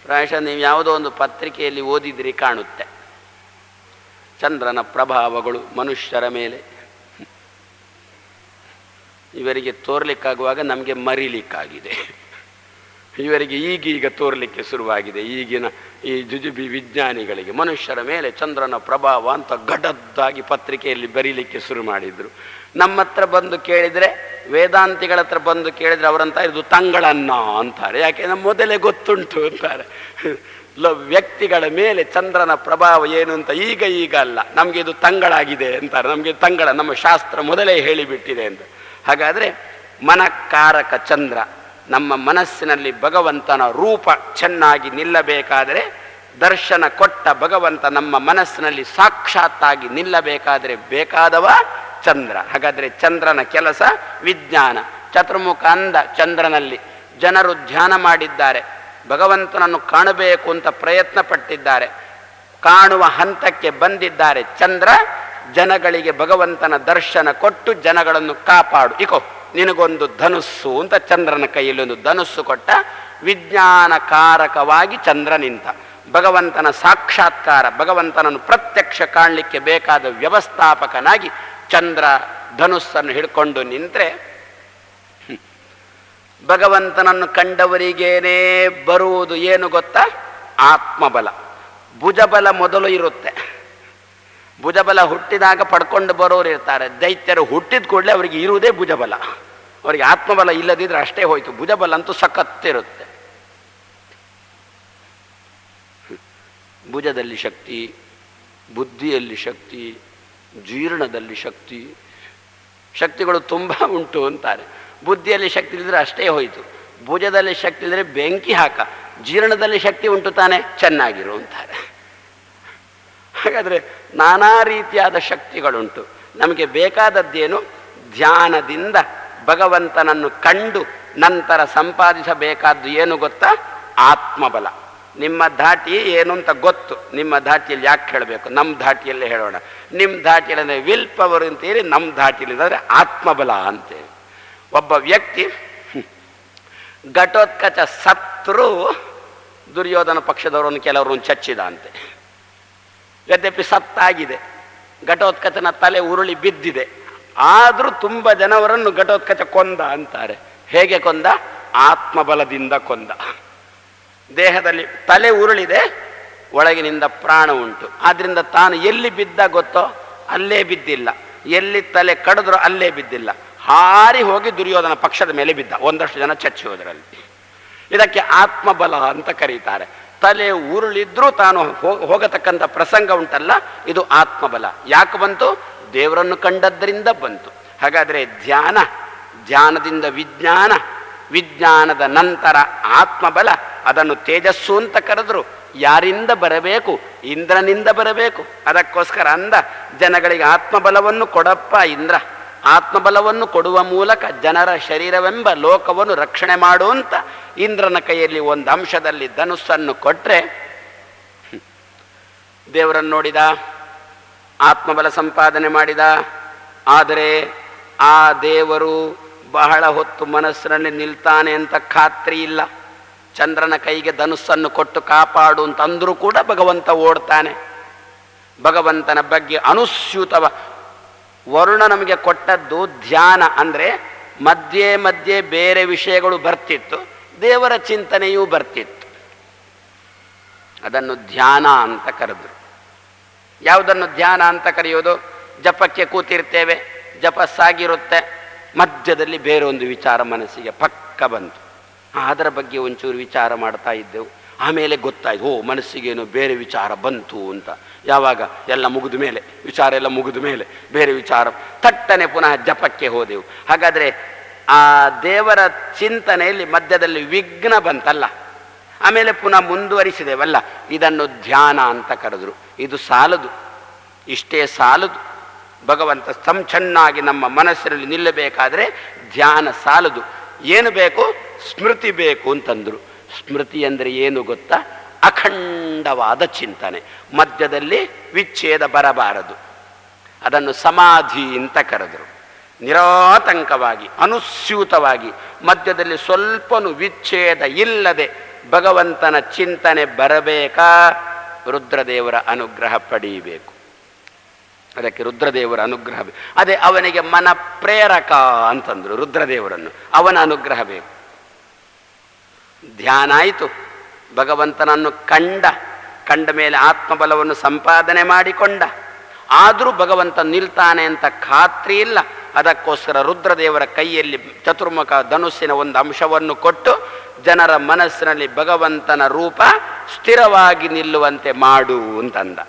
ಪ್ರಾಯಶಃ ನೀವು ಯಾವುದೋ ಒಂದು ಪತ್ರಿಕೆಯಲ್ಲಿ ಓದಿದ್ರಿ ಕಾಣುತ್ತೆ, ಚಂದ್ರನ ಪ್ರಭಾವಗಳು ಮನುಷ್ಯರ ಮೇಲೆ. ಇವರಿಗೆ ತೋರ್ಲಿಕ್ಕಾಗುವಾಗ ನಮಗೆ ಮರಿಲಿಕ್ಕಾಗಿದೆ. ಇವರಿಗೆ ಈಗೀಗ ತೋರ್ಲಿಕ್ಕೆ ಶುರುವಾಗಿದೆ. ಈಗಿನ ಈ ಜುಜುಬಿ ವಿಜ್ಞಾನಿಗಳಿಗೆ ಮನುಷ್ಯರ ಮೇಲೆ ಚಂದ್ರನ ಪ್ರಭಾವ ಅಂತ ಗಡದ್ದಾಗಿ ಪತ್ರಿಕೆಯಲ್ಲಿ ಬರೀಲಿಕ್ಕೆ ಶುರು ಮಾಡಿದ್ರು. ನಮ್ಮ ಹತ್ರ ಬಂದು ಕೇಳಿದರೆ, ವೇದಾಂತಿಗಳ ಹತ್ರ ಬಂದು ಕೇಳಿದರೆ ಅವರಂತ ಇದು ತಂಗಳನ್ನ ಅಂತಾರೆ. ಯಾಕೆ? ನಮ್ಮ ಮೊದಲೇ ಗೊತ್ತುಂಟು ಅಂತಾರೆ. ವ್ಯಕ್ತಿಗಳ ಮೇಲೆ ಚಂದ್ರನ ಪ್ರಭಾವ ಏನು ಅಂತ ಈಗ ಅಲ್ಲ, ನಮಗೆ ಇದು ತಂಗಳಾಗಿದೆ ಅಂತಾರೆ. ನಮಗೆ ತಂಗಳ ನಮ್ಮ ಶಾಸ್ತ್ರ ಮೊದಲೇ ಹೇಳಿಬಿಟ್ಟಿದೆ ಅಂತ. ಹಾಗಾದರೆ ಮನಕಾರಕ ಚಂದ್ರ ನಮ್ಮ ಮನಸ್ಸಿನಲ್ಲಿ ಭಗವಂತನ ರೂಪ ಚೆನ್ನಾಗಿ ನಿಲ್ಲಬೇಕಾದರೆ, ದರ್ಶನ ಕೊಟ್ಟ ಭಗವಂತ ನಮ್ಮ ಮನಸ್ಸಿನಲ್ಲಿ ಸಾಕ್ಷಾತ್ತಾಗಿ ನಿಲ್ಲಬೇಕಾದರೆ ಬೇಕಾದವ ಚಂದ್ರ. ಹಾಗಾದರೆ ಚಂದ್ರನ ಕೆಲಸ ವಿಜ್ಞಾನ. ಚತುರ್ಮುಖ ಅಂದ ಚಂದ್ರನಲ್ಲಿ ಜನರು ಧ್ಯಾನ ಮಾಡಿದ್ದಾರೆ, ಭಗವಂತನನ್ನು ಕಾಣಬೇಕು ಅಂತ ಪ್ರಯತ್ನ ಪಟ್ಟಿದ್ದಾರೆ, ಕಾಣುವ ಹಂತಕ್ಕೆ ಬಂದಿದ್ದಾರೆ. ಚಂದ್ರ ಜನಗಳಿಗೆ ಭಗವಂತನ ದರ್ಶನ ಕೊಟ್ಟು ಜನಗಳನ್ನು ಕಾಪಾಡು, ಇಕೋ ನಿನಗೊಂದು ಧನುಸ್ಸು ಅಂತ ಚಂದ್ರನ ಕೈಯಲ್ಲಿ ಒಂದು ಧನುಸ್ಸು ಕೊಟ್ಟ. ವಿಜ್ಞಾನಕಾರಕವಾಗಿ ಚಂದ್ರ ನಿಂತ. ಭಗವಂತನ ಸಾಕ್ಷಾತ್ಕಾರ, ಭಗವಂತನನ್ನು ಪ್ರತ್ಯಕ್ಷ ಕಾಣಲಿಕ್ಕೆ ಬೇಕಾದ ವ್ಯವಸ್ಥಾಪಕನಾಗಿ ಚಂದ್ರ ಧನುಸ್ಸನ್ನು ಹಿಡ್ಕೊಂಡು ನಿಂತರೆ, ಭಗವಂತನನ್ನು ಕಂಡವರಿಗೇನೇ ಬರುವುದು ಏನು ಗೊತ್ತಾ? ಆತ್ಮಬಲ. ಭುಜಬಲ ಮೊದಲು ಇರುತ್ತೆ. ಭುಜಬಲ ಹುಟ್ಟಿದಾಗ ಪಡ್ಕೊಂಡು ಬರೋರು ಇರ್ತಾರೆ. ದೈತ್ಯರು ಹುಟ್ಟಿದ ಕೂಡಲೇ ಅವರಿಗೆ ಇರುವುದೇ ಭುಜಬಲ. ಅವರಿಗೆ ಆತ್ಮಬಲ ಇಲ್ಲದಿದ್ರೆ ಅಷ್ಟೇ ಹೋಯ್ತು. ಭುಜಬಲ ಅಂತೂ ಸಖತ್ತಿರುತ್ತೆ. ಭುಜದಲ್ಲಿ ಶಕ್ತಿ, ಬುದ್ಧಿಯಲ್ಲಿ ಶಕ್ತಿ, ಜೀರ್ಣದಲ್ಲಿ ಶಕ್ತಿಗಳು ತುಂಬ ಉಂಟು ಅಂತಾರೆ. ಬುದ್ಧಿಯಲ್ಲಿ ಶಕ್ತಿ ಇಲ್ಲದ್ರೆ ಅಷ್ಟೇ ಹೋಯಿತು. ಭುಜದಲ್ಲಿ ಶಕ್ತಿ ಇಲ್ಲದ್ರೆ ಬೆಂಕಿ ಹಾಕ. ಜೀರ್ಣದಲ್ಲಿ ಶಕ್ತಿ ಉಂಟು ತಾನೆ, ಚೆನ್ನಾಗಿರು ಅಂತಾರೆ. ಹಾಗಾದರೆ ನಾನಾ ರೀತಿಯಾದ ಶಕ್ತಿಗಳುಂಟು. ನಮಗೆ ಬೇಕಾದದ್ದೇನು? ಧ್ಯಾನದಿಂದ ಭಗವಂತನನ್ನು ಕಂಡು ನಂತರ ಸಂಪಾದಿಸಬೇಕಾದ್ದು ಏನು ಗೊತ್ತಾ? ಆತ್ಮಬಲ. ನಿಮ್ಮ ಧಾಟಿ ಏನು ಅಂತ ಗೊತ್ತು. ನಿಮ್ಮ ಧಾಟಿಯಲ್ಲಿ ಯಾಕೆ ಹೇಳಬೇಕು? ನಮ್ಮ ಧಾಟಿಯಲ್ಲೇ ಹೇಳೋಣ. ನಿಮ್ಮ ಧಾಟಿಯಲ್ಲಿ ಅಂದರೆ ವಿಲ್ ಪವರ್ ಅಂತೇಳಿ, ನಮ್ಮ ಧಾಟಿಯಲ್ಲಿ ಅಂದರೆ ಆತ್ಮಬಲ ಅಂತೇಳಿ. ಒಬ್ಬ ವ್ಯಕ್ತಿ ಘಟೋತ್ಕಚ ಸತ್ರು ದುರ್ಯೋಧನ ಪಕ್ಷದವರನ್ನು ಕೆಲವರನ್ನು ಚಚ್ಚಿದ ಅಂತೆ. ಯದ್ಯಪಿ ಸತ್ತಾಗಿದೆ, ಘಟೋತ್ಕಚನ ತಲೆ ಉರುಳಿ ಬಿದ್ದಿದೆ, ಆದರೂ ತುಂಬ ಜನವರನ್ನು ಘಟೋತ್ಕಚ ಕೊಂದ ಅಂತಾರೆ. ಹೇಗೆ ಕೊಂದ? ಆತ್ಮಬಲದಿಂದ ಕೊಂದ. ದೇಹದಲ್ಲಿ ತಲೆ ಉರುಳಿದೆ, ಒಳಗಿನಿಂದ ಪ್ರಾಣ ಉಂಟು. ಆದ್ದರಿಂದ ತಾನು ಎಲ್ಲಿ ಬಿದ್ದ ಗೊತ್ತೋ ಅಲ್ಲೇ ಬಿದ್ದಿಲ್ಲ, ಎಲ್ಲಿ ತಲೆ ಕಡಿದ್ರೋ ಅಲ್ಲೇ ಬಿದ್ದಿಲ್ಲ, ಹಾರಿ ಹೋಗಿ ದುರ್ಯೋಧನ ಪಕ್ಷದ ಮೇಲೆ ಬಿದ್ದ. ಒಂದಷ್ಟು ಜನ ಚಚ್ಚಿ ಹೋದ್ರಲ್ಲಿ. ಇದಕ್ಕೆ ಆತ್ಮಬಲ ಅಂತ ಕರೀತಾರೆ. ತಲೆ ಉರುಳಿದ್ರೂ ತಾನು ಹೋಗತಕ್ಕಂಥ ಪ್ರಸಂಗ ಉಂಟಲ್ಲ, ಇದು ಆತ್ಮಬಲ. ಯಾಕೆ ಬಂತು? ದೇವರನ್ನು ಕಂಡದ್ದರಿಂದ ಬಂತು. ಹಾಗಾದರೆ ಧ್ಯಾನದಿಂದ ವಿಜ್ಞಾನ, ವಿಜ್ಞಾನದ ನಂತರ ಆತ್ಮಬಲ, ಅದನ್ನು ತೇಜಸ್ಸು ಅಂತ ಕರೆದ್ರು. ಯಾರಿಂದ ಬರಬೇಕು? ಇಂದ್ರನಿಂದ ಬರಬೇಕು. ಅದಕ್ಕೋಸ್ಕರ ಅಂದ ಜನಗಳಿಗೆ ಆತ್ಮಬಲವನ್ನು ಕೊಡಪ್ಪ ಇಂದ್ರ, ಆತ್ಮಬಲವನ್ನು ಕೊಡುವ ಮೂಲಕ ಜನರ ಶರೀರವೆಂಬ ಲೋಕವನ್ನು ರಕ್ಷಣೆ ಮಾಡುವಂತ ಇಂದ್ರನ ಕೈಯಲ್ಲಿ ಒಂದು ಅಂಶದಲ್ಲಿ ಧನುಸ್ಸನ್ನು ಕೊಟ್ಟರೆ, ದೇವರನ್ನು ನೋಡಿದ, ಆತ್ಮಬಲ ಸಂಪಾದನೆ ಮಾಡಿದ. ಆದರೆ ಆ ದೇವರು ಬಹಳ ಹೊತ್ತು ಮನಸ್ಸಿನಲ್ಲಿ ನಿಲ್ತಾನೆ ಅಂತ ಖಾತ್ರಿ ಇಲ್ಲ. ಚಂದ್ರನ ಕೈಗೆ ಧನುಸ್ಸನ್ನು ಕೊಟ್ಟು ಕಾಪಾಡು ಅಂತಂದ್ರೂ ಕೂಡ ಭಗವಂತ ಓಡ್ತಾನೆ. ಭಗವಂತನ ಬಗ್ಗೆ ಅನುಸ್ಯೂತವ ವರುಣ ನಮಗೆ ಕೊಟ್ಟದ್ದು ಧ್ಯಾನ. ಅಂದರೆ ಮಧ್ಯೆ ಮಧ್ಯೆ ಬೇರೆ ವಿಷಯಗಳು ಬರ್ತಿತ್ತು, ದೇವರ ಚಿಂತನೆಯೂ ಬರ್ತಿತ್ತು. ಅದನ್ನು ಧ್ಯಾನ ಅಂತ ಕರೆದ್ರು. ಯಾವುದನ್ನು ಧ್ಯಾನ ಅಂತ ಕರೆಯೋದು? ಜಪಕ್ಕೆ ಕೂತಿರ್ತೇವೆ, ಜಪ ಸಾಗಿರುತ್ತೆ, ಮಧ್ಯದಲ್ಲಿ ಬೇರೆ ಒಂದು ವಿಚಾರ ಮನಸ್ಸಿಗೆ ಪಕ್ಕ ಬಂತು. ಅದರ ಬಗ್ಗೆ ಒಂಚೂರು ವಿಚಾರ ಮಾಡ್ತಾ ಇದ್ದೆವು. ಆಮೇಲೆ ಗೊತ್ತಾಯ್ತು, ಓ ಮನಸ್ಸಿಗೇನು ಬೇರೆ ವಿಚಾರ ಬಂತು ಅಂತ. ಯಾವಾಗ? ಎಲ್ಲ ಮುಗಿದ ಮೇಲೆ, ವಿಚಾರ ಎಲ್ಲ ಮುಗಿದ ಮೇಲೆ ಬೇರೆ ವಿಚಾರ, ತಟ್ಟನೆ ಪುನಃ ಜಪಕ್ಕೆ ಹೋದೆವು. ಹಾಗಾದರೆ ಆ ದೇವರ ಚಿಂತನೆಯಲ್ಲಿ ಮಧ್ಯದಲ್ಲಿ ವಿಘ್ನ ಬಂತಲ್ಲ, ಆಮೇಲೆ ಪುನಃ ಮುಂದುವರಿಸಿದೆವಲ್ಲ, ಇದನ್ನು ಧ್ಯಾನ ಅಂತ ಕರೆದ್ರು. ಇದು ಸಾಲದು, ಇಷ್ಟೇ ಸಾಲದು. ಭಗವಂತ ಚೆನ್ನಾಗಿ ನಮ್ಮ ಮನಸ್ಸಿನಲ್ಲಿ ನಿಲ್ಲಬೇಕಾದ್ರೆ ಧ್ಯಾನ ಸಾಲದು. ಏನು ಬೇಕು? ಸ್ಮೃತಿ ಬೇಕು ಅಂತಂದ್ರು. ಸ್ಮೃತಿ ಅಂದರೆ ಏನು ಗೊತ್ತಾ? ಅಖಂಡವಾದ ಚಿಂತನೆ, ಮಧ್ಯದಲ್ಲಿ ವಿಚ್ಛೇದ ಬರಬಾರದು. ಅದನ್ನು ಸಮಾಧಿ ಅಂತ ಕರೆದರು. ನಿರಾತಂಕವಾಗಿ ಅನುಸ್ಯೂತವಾಗಿ ಮಧ್ಯದಲ್ಲಿ ಸ್ವಲ್ಪನೂ ವಿಚ್ಛೇದ ಇಲ್ಲದೆ ಭಗವಂತನ ಚಿಂತನೆ ಬರಬೇಕಾ? ರುದ್ರದೇವರ ಅನುಗ್ರಹ ಪಡೆಯಬೇಕು. ಅದಕ್ಕೆ ರುದ್ರದೇವರ ಅನುಗ್ರಹ ಬೇಕು. ಅದೇ ಅವನಿಗೆ ಮನ ಪ್ರೇರಕ ಅಂತಂದ್ರು ರುದ್ರದೇವರನ್ನು. ಅವನ ಅನುಗ್ರಹ ಬೇಕು. ಧ್ಯಾನ ಆಯಿತು, ಭಗವಂತನನ್ನು ಕಂಡ ಮೇಲೆ ಆತ್ಮಬಲವನ್ನು ಸಂಪಾದನೆ ಮಾಡಿಕೊಂಡ. ಆದರೂ ಭಗವಂತ ನಿಲ್ತಾನೆ ಅಂತ ಖಾತ್ರಿ ಇಲ್ಲ. ಅದಕ್ಕೋಸ್ಕರ ರುದ್ರದೇವರ ಕೈಯಲ್ಲಿ ಚತುರ್ಮುಖ ಧನುಸ್ಸಿನ ಒಂದು ಅಂಶವನ್ನು ಕೊಟ್ಟು ಜನರ ಮನಸ್ಸಿನಲ್ಲಿ ಭಗವಂತನ ರೂಪ ಸ್ಥಿರವಾಗಿ ನಿಲ್ಲುವಂತೆ ಮಾಡು ಅಂತಂದ.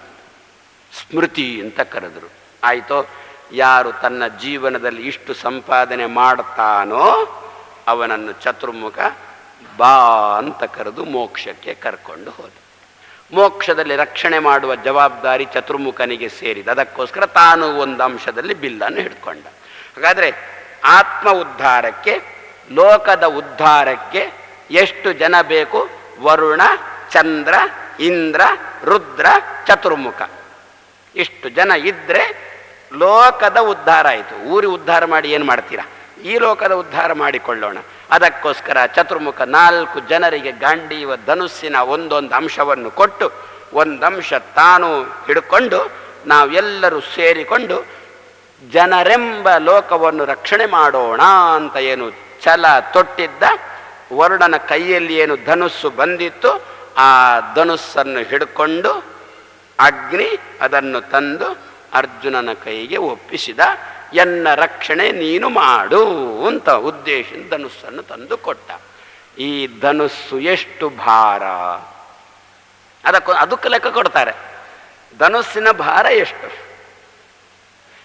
ಸ್ಮೃತಿ ಅಂತ ಕರೆದರು. ಆಯಿತೋ? ಯಾರು ತನ್ನ ಜೀವನದಲ್ಲಿ ಇಷ್ಟು ಸಂಪಾದನೆ ಮಾಡ್ತಾನೋ ಅವನನ್ನು ಚತುರ್ಮುಖ ಬಾ ಅಂತ ಕರೆದು ಮೋಕ್ಷಕ್ಕೆ ಕರ್ಕೊಂಡು ಹೋದ. ಮೋಕ್ಷದಲ್ಲಿ ರಕ್ಷಣೆ ಮಾಡುವ ಜವಾಬ್ದಾರಿ ಚತುರ್ಮುಖನಿಗೆ ಸೇರಿದ. ಅದಕ್ಕೋಸ್ಕರ ತಾನು ಒಂದು ಅಂಶದಲ್ಲಿ ಬಿಲ್ಲನ್ನು ಹಿಡ್ಕೊಂಡ. ಹಾಗಾದರೆ ಆತ್ಮ ಉದ್ಧಾರಕ್ಕೆ, ಲೋಕದ ಉದ್ಧಾರಕ್ಕೆ ಎಷ್ಟು ಜನ ಬೇಕು? ವರುಣ, ಚಂದ್ರ, ಇಂದ್ರ, ರುದ್ರ, ಚತುರ್ಮುಖ. ಇಷ್ಟು ಜನ ಇದ್ದರೆ ಲೋಕದ ಉದ್ಧಾರ ಆಯಿತು. ಊರಿ ಉದ್ಧಾರ ಮಾಡಿ ಏನು ಮಾಡ್ತೀರಾ? ಈ ಲೋಕದ ಉದ್ಧಾರ ಮಾಡಿಕೊಳ್ಳೋಣ. ಅದಕ್ಕೋಸ್ಕರ ಚತುರ್ಮುಖ 4 ಜನರಿಗೆ ಗಾಂಡೀವ ಧನುಸ್ಸಿನ ಒಂದೊಂದು ಅಂಶವನ್ನು ಕೊಟ್ಟು, ಒಂದಂಶ ತಾನು ಹಿಡ್ಕೊಂಡು ನಾವೆಲ್ಲರೂ ಸೇರಿಕೊಂಡು ಜನರೆಂಬ ಲೋಕವನ್ನು ರಕ್ಷಣೆ ಮಾಡೋಣ ಅಂತ ಏನು ಛಲ ತೊಟ್ಟಿದ್ದ. ವರುಣನ ಕೈಯಲ್ಲಿ ಏನು ಧನುಸ್ಸು ಬಂದಿತ್ತು, ಆ ಧನುಸ್ಸನ್ನು ಹಿಡ್ಕೊಂಡು ಅಗ್ನಿ ಅದನ್ನು ತಂದು ಅರ್ಜುನನ ಕೈಗೆ ಒಪ್ಪಿಸಿದ. ಎನ್ನ ರಕ್ಷಣೆ ನೀನು ಮಾಡು ಅಂತ ಉದ್ದೇಶ ಧನುಸ್ಸನ್ನು ತಂದು ಕೊಟ್ಟ. ಈ ಧನುಸ್ಸು ಎಷ್ಟು ಭಾರ, ಅದಕ್ಕೆ ಲೆಕ್ಕ ಕೊಡ್ತಾರೆ. ಧನುಸ್ಸಿನ ಭಾರ ಎಷ್ಟು?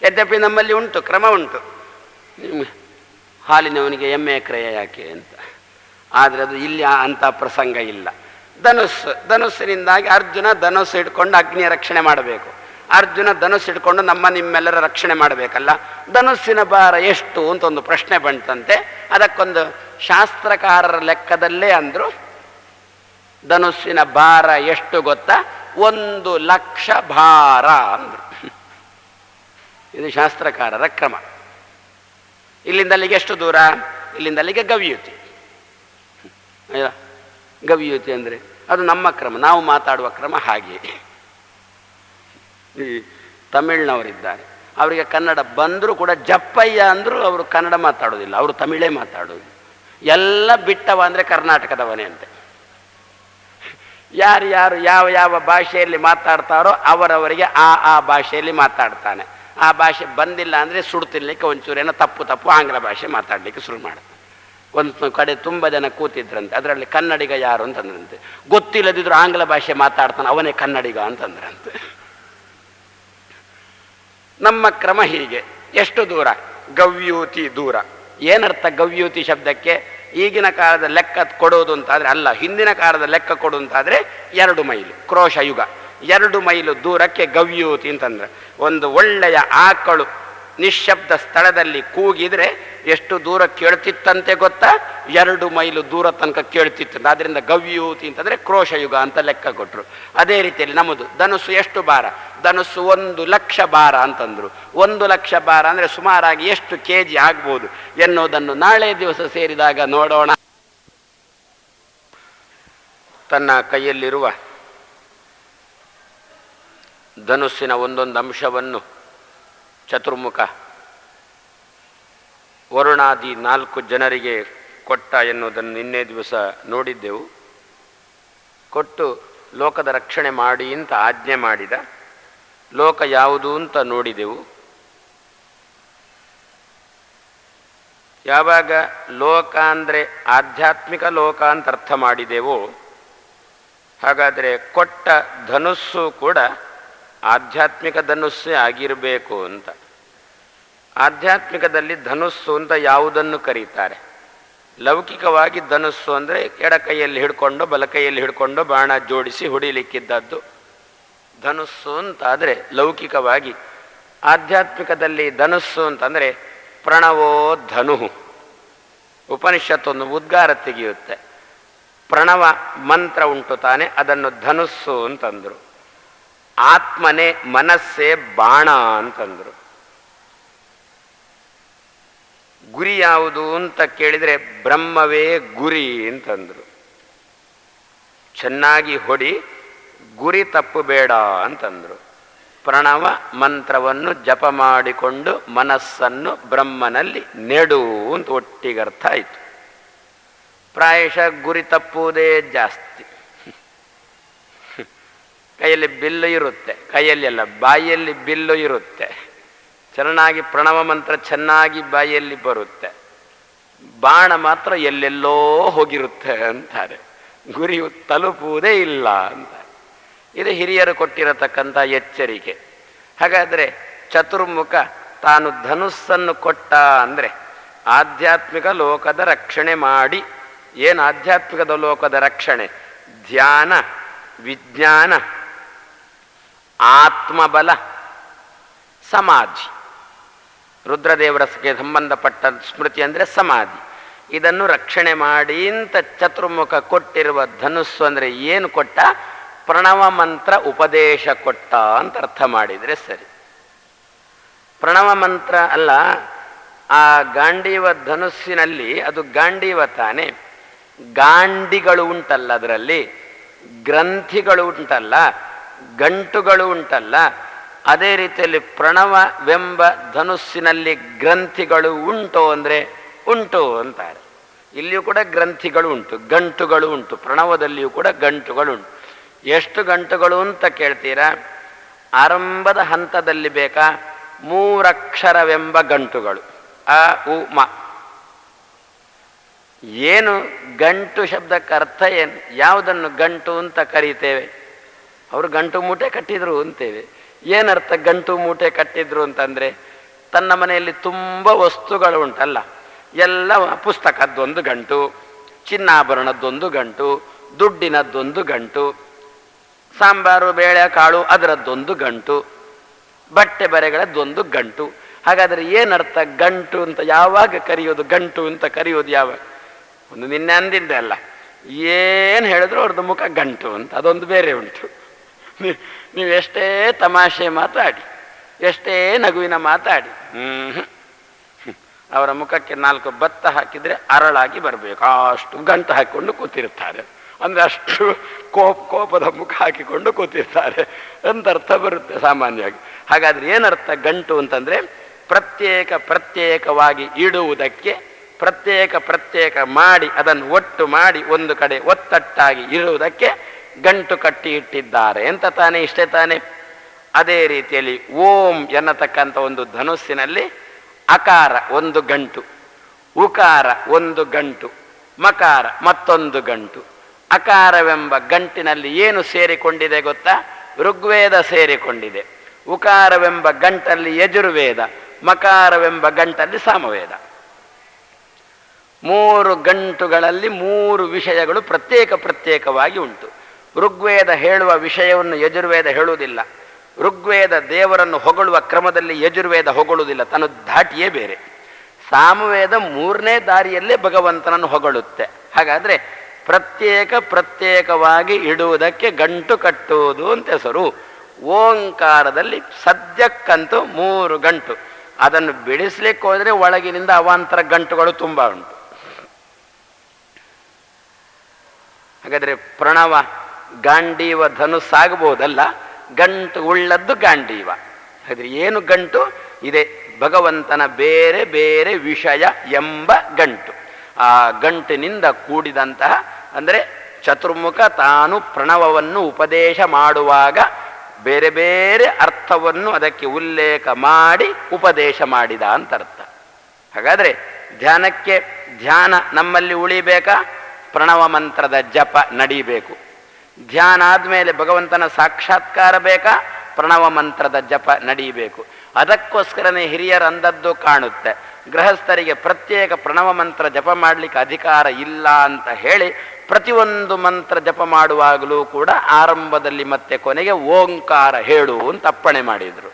ಯದ್ಯಪಿ ನಮ್ಮಲ್ಲಿ ಉಂಟು, ಕ್ರಮ ಉಂಟು. ಹಾಲಿನವನಿಗೆ ಎಮ್ಮೆ ಕ್ರಯ ಯಾಕೆ ಅಂತ. ಆದರೆ ಅದು ಇಲ್ಲಿ ಅಂಥ ಪ್ರಸಂಗ ಇಲ್ಲ. ಧನುಸ್ಸಿನಿಂದಾಗಿ ಅರ್ಜುನ ಧನುಸ್ಸು ಇಟ್ಕೊಂಡು ಅಗ್ನಿಯ ರಕ್ಷಣೆ ಮಾಡಬೇಕು. ಅರ್ಜುನ ಧನುಸ್ಸು ಇಟ್ಕೊಂಡು ನಿಮ್ಮೆಲ್ಲರ ರಕ್ಷಣೆ ಮಾಡಬೇಕಲ್ಲ. ಧನುಸ್ಸಿನ ಭಾರ ಎಷ್ಟು ಅಂತ ಒಂದು ಪ್ರಶ್ನೆ ಬಂತಂತೆ. ಅದಕ್ಕೊಂದು ಶಾಸ್ತ್ರಕಾರರ ಲೆಕ್ಕದಲ್ಲೇ ಅಂದರು, ಧನುಸ್ಸಿನ ಭಾರ ಎಷ್ಟು ಗೊತ್ತಾ? 1,00,000 ಭಾರ ಅಂದರು. ಇದು ಶಾಸ್ತ್ರಕಾರರ ಕ್ರಮ. ಇಲ್ಲಿಂದ ಅಲ್ಲಿಗೆ ಎಷ್ಟು ದೂರ? ಇಲ್ಲಿಂದ ಅಲ್ಲಿಗೆ ಗವಿಯುತಿ. ಗವಿಯುತಿ ಅಂದರೆ ಅದು ನಮ್ಮ ಕ್ರಮ, ನಾವು ಮಾತಾಡುವ ಕ್ರಮ ಹಾಗೆ. ಈ ತಮಿಳ್ನವರಿದ್ದಾರೆ, ಅವರಿಗೆ ಕನ್ನಡ ಬಂದರೂ ಕೂಡ ಜಪ್ಪಯ್ಯ ಅಂದರೂ ಅವರು ಕನ್ನಡ ಮಾತಾಡೋದಿಲ್ಲ, ಅವರು ತಮಿಳೇ ಮಾತಾಡೋದು. ಎಲ್ಲ ಬಿಟ್ಟವ ಅಂದರೆ ಕರ್ನಾಟಕದವನೇ ಅಂತೆ. ಯಾರು ಯಾವ ಭಾಷೆಯಲ್ಲಿ ಮಾತಾಡ್ತಾರೋ ಅವರವರಿಗೆ ಆ ಭಾಷೆಯಲ್ಲಿ ಮಾತಾಡ್ತಾನೆ. ಆ ಭಾಷೆ ಬಂದಿಲ್ಲ ಅಂದರೆ ಸುಡು ತಿನ್ನಲಿಕ್ಕೆ ಒಂಚೂರೇನೋ ತಪ್ಪು ಆಂಗ್ಲ ಭಾಷೆ ಮಾತಾಡಲಿಕ್ಕೆ ಶುರು ಮಾಡ್ತಾನೆ. ಒಂದು ಕಡೆ ತುಂಬ ಜನ ಕೂತಿದ್ರಂತೆ, ಅದರಲ್ಲಿ ಕನ್ನಡಿಗ ಯಾರು ಅಂತಂದ್ರಂತೆ. ಗೊತ್ತಿಲ್ಲದಿದ್ರು ಆಂಗ್ಲ ಭಾಷೆ ಮಾತಾಡ್ತಾನೆ, ಅವನೇ ಕನ್ನಡಿಗ ಅಂತಂದ್ರಂತೆ. ನಮ್ಮ ಕ್ರಮ ಹೀಗೆ. ಎಷ್ಟು ದೂರ? ಗವ್ಯೂತಿ ದೂರ. ಏನರ್ಥ ಗವ್ಯೂತಿ ಶಬ್ದಕ್ಕೆ? ಈಗಿನ ಕಾಲದ ಲೆಕ್ಕ ಕೊಡೋದು ಅಂತಾದರೆ ಅಲ್ಲ, ಹಿಂದಿನ ಕಾಲದ ಲೆಕ್ಕ ಕೊಡು ಅಂತಾದರೆ 2 ಮೈಲು ಕ್ರೋಶ ಯುಗ. 2 ಮೈಲು ದೂರಕ್ಕೆ ಗವ್ಯೂತಿ ಅಂತಂದ್ರೆ ಒಂದು ಒಳ್ಳೆಯ ಆಕಳು ನಿಶ್ಶಬ್ದ ಸ್ಥಳದಲ್ಲಿ ಕೂಗಿದ್ರೆ ಎಷ್ಟು ದೂರ ಕೇಳ್ತಿತ್ತಂತೆ ಗೊತ್ತಾ? 2 ಮೈಲು ದೂರ ತನಕ ಕೇಳ್ತಿತ್ತಂತೆ. ಆದ್ದರಿಂದ ಗವ್ಯೂತಿ ಅಂತಂದರೆ ಕ್ರೋಶಯುಗ ಅಂತ ಲೆಕ್ಕ ಕೊಟ್ಟರು. ಅದೇ ರೀತಿಯಲ್ಲಿ ನಮ್ಮದು ಧನುಸ್ಸು ಎಷ್ಟು ಭಾರ? ಧನುಸ್ಸು 1,00,000 ಭಾರ ಅಂತಂದರು. 1,00,000 ಭಾರ ಅಂದರೆ ಸುಮಾರಾಗಿ ಎಷ್ಟು kg ಆಗ್ಬೋದು ಎನ್ನುವುದನ್ನು ನಾಳೆ ದಿವಸ ಸೇರಿದಾಗ ನೋಡೋಣ. ತನ್ನ ಕೈಯಲ್ಲಿರುವ ಧನುಸ್ಸಿನ ಒಂದೊಂದು ಅಂಶವನ್ನು ಚತುರ್ಮುಖ ವರುಣಾದಿ 4 ಜನರಿಗೆ ಕೊಟ್ಟ ಎನ್ನುವುದನ್ನು ನಿನ್ನೆ ದಿವಸ ನೋಡಿದ್ದೆವು. ಕೊಟ್ಟು ಲೋಕದ ರಕ್ಷಣೆ ಮಾಡಿ ಅಂತ ಆಜ್ಞೆ ಮಾಡಿದ. ಲೋಕ ಯಾವುದು ಅಂತ ನೋಡಿದೆವು. ಯಾವಾಗ ಲೋಕ ಅಂದರೆ ಆಧ್ಯಾತ್ಮಿಕ ಲೋಕ ಅಂತ ಅರ್ಥ ಮಾಡಿದೆವೋ, ಹಾಗಾದರೆ ಕೊಟ್ಟ ಧನುಸ್ಸು ಕೂಡ ಆಧ್ಯಾತ್ಮಿಕ ಧನುಸ್ಸೇ ಆಗಿರಬೇಕು ಅಂತ. ಆಧ್ಯಾತ್ಮಿಕದಲ್ಲಿ ಧನುಸ್ಸು ಅಂತ ಯಾವುದನ್ನು ಕರೀತಾರೆ? ಲೌಕಿಕವಾಗಿ ಧನುಸ್ಸು ಅಂದರೆ ಎಡ ಕೈಯಲ್ಲಿ ಹಿಡ್ಕೊಂಡು ಬಲ ಕೈಯಲ್ಲಿ ಹಿಡ್ಕೊಂಡು ಬಾಣ ಜೋಡಿಸಿ ಹೊಡಿಲಿಕ್ಕಿದ್ದದ್ದು ಧನುಸ್ಸು ಅಂತಾದರೆ ಲೌಕಿಕವಾಗಿ. ಆಧ್ಯಾತ್ಮಿಕದಲ್ಲಿ ಧನುಸ್ಸು ಅಂತಂದರೆ ಪ್ರಣವೋ ಧನು. ಉಪನಿಷತ್ತೊಂದು ಉದ್ಗಾರ ತೆಗೆಯುತ್ತೆ. ಪ್ರಣವ ಮಂತ್ರ ಉಂಟು ತಾನೆ, ಅದನ್ನು ಧನುಸ್ಸು ಅಂತಂದರು. ಆತ್ಮನೇ ಮನಸ್ಸೇ ಬಾಣ ಅಂತಂದರು. ಗುರಿ ಯಾವುದು ಅಂತ ಕೇಳಿದರೆ ಬ್ರಹ್ಮವೇ ಗುರಿ ಅಂತಂದರು. ಚೆನ್ನಾಗಿ ಹೊಡಿ, ಗುರಿ ತಪ್ಪು ಬೇಡ ಅಂತಂದರು. ಪ್ರಣವ ಮಂತ್ರವನ್ನು ಜಪ ಮಾಡಿಕೊಂಡು ಮನಸ್ಸನ್ನು ಬ್ರಹ್ಮನಲ್ಲಿ ನೆಡು ಅಂತ ಒಟ್ಟಿಗರ್ಥ ಆಯಿತು. ಪ್ರಾಯಶಃ ಗುರಿ ತಪ್ಪುವುದೇ ಜಾಸ್ತಿ. ಕೈಯಲ್ಲಿ ಬಿಲ್ಲು ಇರುತ್ತೆ, ಕೈಯಲ್ಲಿ ಅಲ್ಲ ಬಾಯಿಯಲ್ಲಿ ಬಿಲ್ಲು ಇರುತ್ತೆ. ಚೆನ್ನಾಗಿ ಪ್ರಣವ ಮಂತ್ರ ಚೆನ್ನಾಗಿ ಬಾಯಿಯಲ್ಲಿ ಬರುತ್ತೆ, ಬಾಣ ಮಾತ್ರ ಎಲ್ಲೆಲ್ಲೋ ಹೋಗಿರುತ್ತೆ ಅಂತಾರೆ. ಗುರಿಯು ತಲುಪುವುದೇ ಇಲ್ಲ ಅಂತ. ಇದು ಹಿರಿಯರು ಕೊಟ್ಟಿರತಕ್ಕಂಥ ಎಚ್ಚರಿಕೆ. ಹಾಗಾದರೆ ಚತುರ್ಮುಖ ತಾನು ಧನುಸ್ಸನ್ನು ಕೊಟ್ಟ ಅಂದರೆ ಆಧ್ಯಾತ್ಮಿಕ ಲೋಕದ ರಕ್ಷಣೆ ಮಾಡಿ. ಏನು ಆಧ್ಯಾತ್ಮಿಕದ ಲೋಕದ ರಕ್ಷಣೆ? ಧ್ಯಾನ, ವಿಜ್ಞಾನ, ಆತ್ಮಬಲ, ಸಮಾಧಿ. ರುದ್ರದೇವರಕ್ಕೆ ಸಂಬಂಧಪಟ್ಟ ಸ್ಮೃತಿ ಅಂದರೆ ಸಮಾಧಿ. ಇದನ್ನು ರಕ್ಷಣೆ ಮಾಡಿ ಅಂತ ಚತುರ್ಮುಖ ಕೊಟ್ಟಿರುವ ಧನುಸ್ಸು ಅಂದರೆ ಏನು ಕೊಟ್ಟ? ಪ್ರಣವ ಮಂತ್ರ ಉಪದೇಶ ಕೊಟ್ಟ ಅಂತ ಅರ್ಥ ಮಾಡಿದರೆ ಸರಿ. ಪ್ರಣವ ಮಂತ್ರ ಅಲ್ಲ, ಆ ಗಾಂಡೀವ ಧನುಸ್ಸಿನಲ್ಲಿ ಅದು ಗಾಂಡೀವ ತಾನೆ. ಗಾಂಡಿಗಳು ಉಂಟಲ್ಲ, ಅದರಲ್ಲಿ ಗ್ರಂಥಿಗಳು ಉಂಟಲ್ಲ, ಗಂಟುಗಳು ಉಂಟಲ್ಲ. ಅದೇ ರೀತಿಯಲ್ಲಿ ಪ್ರಣವವೆಂಬ ಧನುಸ್ಸಿನಲ್ಲಿ ಗ್ರಂಥಿಗಳು ಉಂಟು ಅಂದರೆ ಉಂಟು ಅಂತಾರೆ. ಇಲ್ಲಿಯೂ ಕೂಡ ಗ್ರಂಥಿಗಳು ಉಂಟು, ಗಂಟುಗಳು ಉಂಟು. ಪ್ರಣವದಲ್ಲಿಯೂ ಕೂಡ ಗಂಟುಗಳು ಉಂಟು. ಎಷ್ಟು ಗಂಟುಗಳು ಅಂತ ಕೇಳ್ತೀರಾ? ಆರಂಭದ ಹಂತದಲ್ಲಿ ಬೇಕಾ 3 ಅಕ್ಷರವೆಂಬ ಗಂಟುಗಳು, ಅ ಉ ಮ. ಏನು ಗಂಟು ಶಬ್ದಕ್ಕೆ ಅರ್ಥ ಏನು? ಯಾವುದನ್ನು ಗಂಟು ಅಂತ ಕರೀತೇವೆ? ಅವರು ಗಂಟು ಮೂಟೆ ಕಟ್ಟಿದ್ರು ಅಂತೇವೆ. ಏನರ್ಥ ಗಂಟು ಮೂಟೆ ಕಟ್ಟಿದ್ರು ಅಂತಂದರೆ? ತನ್ನ ಮನೆಯಲ್ಲಿ ತುಂಬ ವಸ್ತುಗಳು ಉಂಟಲ್ಲ, ಎಲ್ಲ ಪುಸ್ತಕದ್ದೊಂದು ಗಂಟು, ಚಿನ್ನಾಭರಣದ್ದೊಂದು ಗಂಟು, ದುಡ್ಡಿನದ್ದೊಂದು ಗಂಟು, ಸಾಂಬಾರು ಬೇಳೆ ಕಾಳು ಅದರದ್ದೊಂದು ಗಂಟು, ಬಟ್ಟೆ ಬರೆಗಳದ್ದೊಂದು ಗಂಟು. ಹಾಗಾದರೆ ಏನರ್ಥ ಗಂಟು ಅಂತ ಯಾವಾಗ ಕರೆಯೋದು? ಗಂಟು ಅಂತ ಕರೆಯೋದು ಯಾವಾಗ? ಒಂದು ನಿನ್ನೆ ಅಂದಿದ್ದೆ ಅಲ್ಲ, ಏನು ಹೇಳಿದ್ರು ಅವ್ರದ್ದು ಮುಖ ಗಂಟು ಅಂತ, ಅದೊಂದು ಬೇರೆ ಉಂಟು. ನೀವು ಎಷ್ಟೇ ತಮಾಷೆ ಮಾತಾಡಿ, ಎಷ್ಟೇ ನಗುವಿನ ಮಾತಾಡಿ, ಅವರ ಮುಖಕ್ಕೆ 4 ಭತ್ತ ಹಾಕಿದರೆ ಅರಳಾಗಿ ಬರಬೇಕು, ಅಷ್ಟು ಗಂಟು ಹಾಕಿಕೊಂಡು ಕೂತಿರ್ತಾರೆ. ಅಂದರೆ ಅಷ್ಟು ಕೋಪದ ಮುಖ ಹಾಕಿಕೊಂಡು ಕೂತಿರ್ತಾರೆ ಅಂತ ಅರ್ಥ ಬರುತ್ತೆ ಸಾಮಾನ್ಯವಾಗಿ. ಹಾಗಾದರೆ ಏನರ್ಥ ಗಂಟು ಅಂತಂದರೆ? ಪ್ರತ್ಯೇಕವಾಗಿ ಇಡುವುದಕ್ಕೆ, ಪ್ರತ್ಯೇಕ ಮಾಡಿ ಅದನ್ನು ಒಟ್ಟು ಮಾಡಿ ಒಂದು ಕಡೆ ಒತ್ತಟ್ಟಾಗಿ ಇರುವುದಕ್ಕೆ ಗಂಟು ಕಟ್ಟಿ ಇಟ್ಟಿದ್ದಾರೆ ಅಂತ ತಾನೇ, ಇಷ್ಟೇ ತಾನೆ. ಅದೇ ರೀತಿಯಲ್ಲಿ ಓಂ ಎನ್ನತಕ್ಕಂಥ ಒಂದು ಧನುಸ್ಸಿನಲ್ಲಿ ಅಕಾರ ಒಂದು ಗಂಟು, ಉಕಾರ ಒಂದು ಗಂಟು, ಮಕಾರ ಮತ್ತೊಂದು ಗಂಟು. ಅಕಾರವೆಂಬ ಗಂಟಿನಲ್ಲಿ ಏನು ಸೇರಿಕೊಂಡಿದೆ ಗೊತ್ತಾ? ಋಗ್ವೇದ ಸೇರಿಕೊಂಡಿದೆ. ಉಕಾರವೆಂಬ ಗಂಟಲ್ಲಿ ಯಜುರ್ವೇದ, ಮಕಾರವೆಂಬ ಗಂಟಲ್ಲಿ ಸಾಮವೇದ. 3 ಗಂಟುಗಳಲ್ಲಿ 3 ವಿಷಯಗಳು ಪ್ರತ್ಯೇಕವಾಗಿ ಉಂಟು. ಋಗ್ವೇದ ಹೇಳುವ ವಿಷಯವನ್ನು ಯಜುರ್ವೇದ ಹೇಳುವುದಿಲ್ಲ. ಋಗ್ವೇದ ದೇವರನ್ನು ಹೊಗಳುವ ಕ್ರಮದಲ್ಲಿ ಯಜುರ್ವೇದ ಹೊಗಳುವುದಿಲ್ಲ, ತನ್ನ ಧಾಟಿಯೇ ಬೇರೆ. ಸಾಮವೇದ 3ನೇ ದಾರಿಯಲ್ಲೇ ಭಗವಂತನನ್ನು ಹೊಗಳುತ್ತೆ. ಹಾಗಾದರೆ ಪ್ರತ್ಯೇಕವಾಗಿ ಇಡುವುದಕ್ಕೆ ಗಂಟು ಕಟ್ಟುವುದು ಅಂತ ಹೆಸರು. ಓಂಕಾರದಲ್ಲಿ ಸದ್ಯಕ್ಕಂತೂ 3 ಗಂಟು. ಅದನ್ನು ಬಿಡಿಸ್ಲಿಕ್ಕೆ ಹೋದರೆ ಒಳಗಿನಿಂದ ಅವಾಂತರ ಗಂಟುಗಳು ತುಂಬ ಉಂಟು. ಹಾಗಾದರೆ ಪ್ರಣವ ಗಾಂಡೀವ ಧನುಸ್ಸಾಗಬಹುದಲ್ಲ, ಗಂಟು ಉಳ್ಳದ್ದು ಗಾಂಡೀವ. ಹಾಗಾದರೆ ಏನು ಗಂಟು ಇದೆ? ಭಗವಂತನ ಬೇರೆ ಬೇರೆ ವಿಷಯ ಎಂಬ ಗಂಟು. ಆ ಗಂಟಿನಿಂದ ಕೂಡಿದಂತಹ, ಅಂದರೆ ಚತುರ್ಮುಖ ತಾನು ಪ್ರಣವವನ್ನು ಉಪದೇಶ ಮಾಡುವಾಗ ಬೇರೆ ಬೇರೆ ಅರ್ಥವನ್ನು ಅದಕ್ಕೆ ಉಲ್ಲೇಖ ಮಾಡಿ ಉಪದೇಶ ಮಾಡಿದ ಅಂತ ಅರ್ಥ. ಹಾಗಾದರೆ ಧ್ಯಾನ ನಮ್ಮಲ್ಲಿ ಉಳಿಬೇಕಾ? ಪ್ರಣವ ಮಂತ್ರದ ಜಪ ನಡೀಬೇಕು. ಧ್ಯಾನ ಆದಮೇಲೆ ಭಗವಂತನ ಸಾಕ್ಷಾತ್ಕಾರ ಬೇಕಾ? ಪ್ರಣವ ಮಂತ್ರದ ಜಪ ನಡೀಬೇಕು. ಅದಕ್ಕೋಸ್ಕರನೇ ಹಿರಿಯರು ಅಂದದ್ದು ಕಾಣುತ್ತೆ. ಗೃಹಸ್ಥರಿಗೆ ಪ್ರತ್ಯೇಕ ಪ್ರಣವ ಮಂತ್ರ ಜಪ ಮಾಡಲಿಕ್ಕೆ ಅಧಿಕಾರ ಇಲ್ಲ ಅಂತ ಹೇಳಿ ಪ್ರತಿಯೊಂದು ಮಂತ್ರ ಜಪ ಮಾಡುವಾಗಲೂ ಕೂಡ ಆರಂಭದಲ್ಲಿ ಮತ್ತೆ ಕೊನೆಗೆ ಓಂಕಾರ ಹೇಳು ಅಂತ ಅಪ್ಪಣೆ ಮಾಡಿದರು.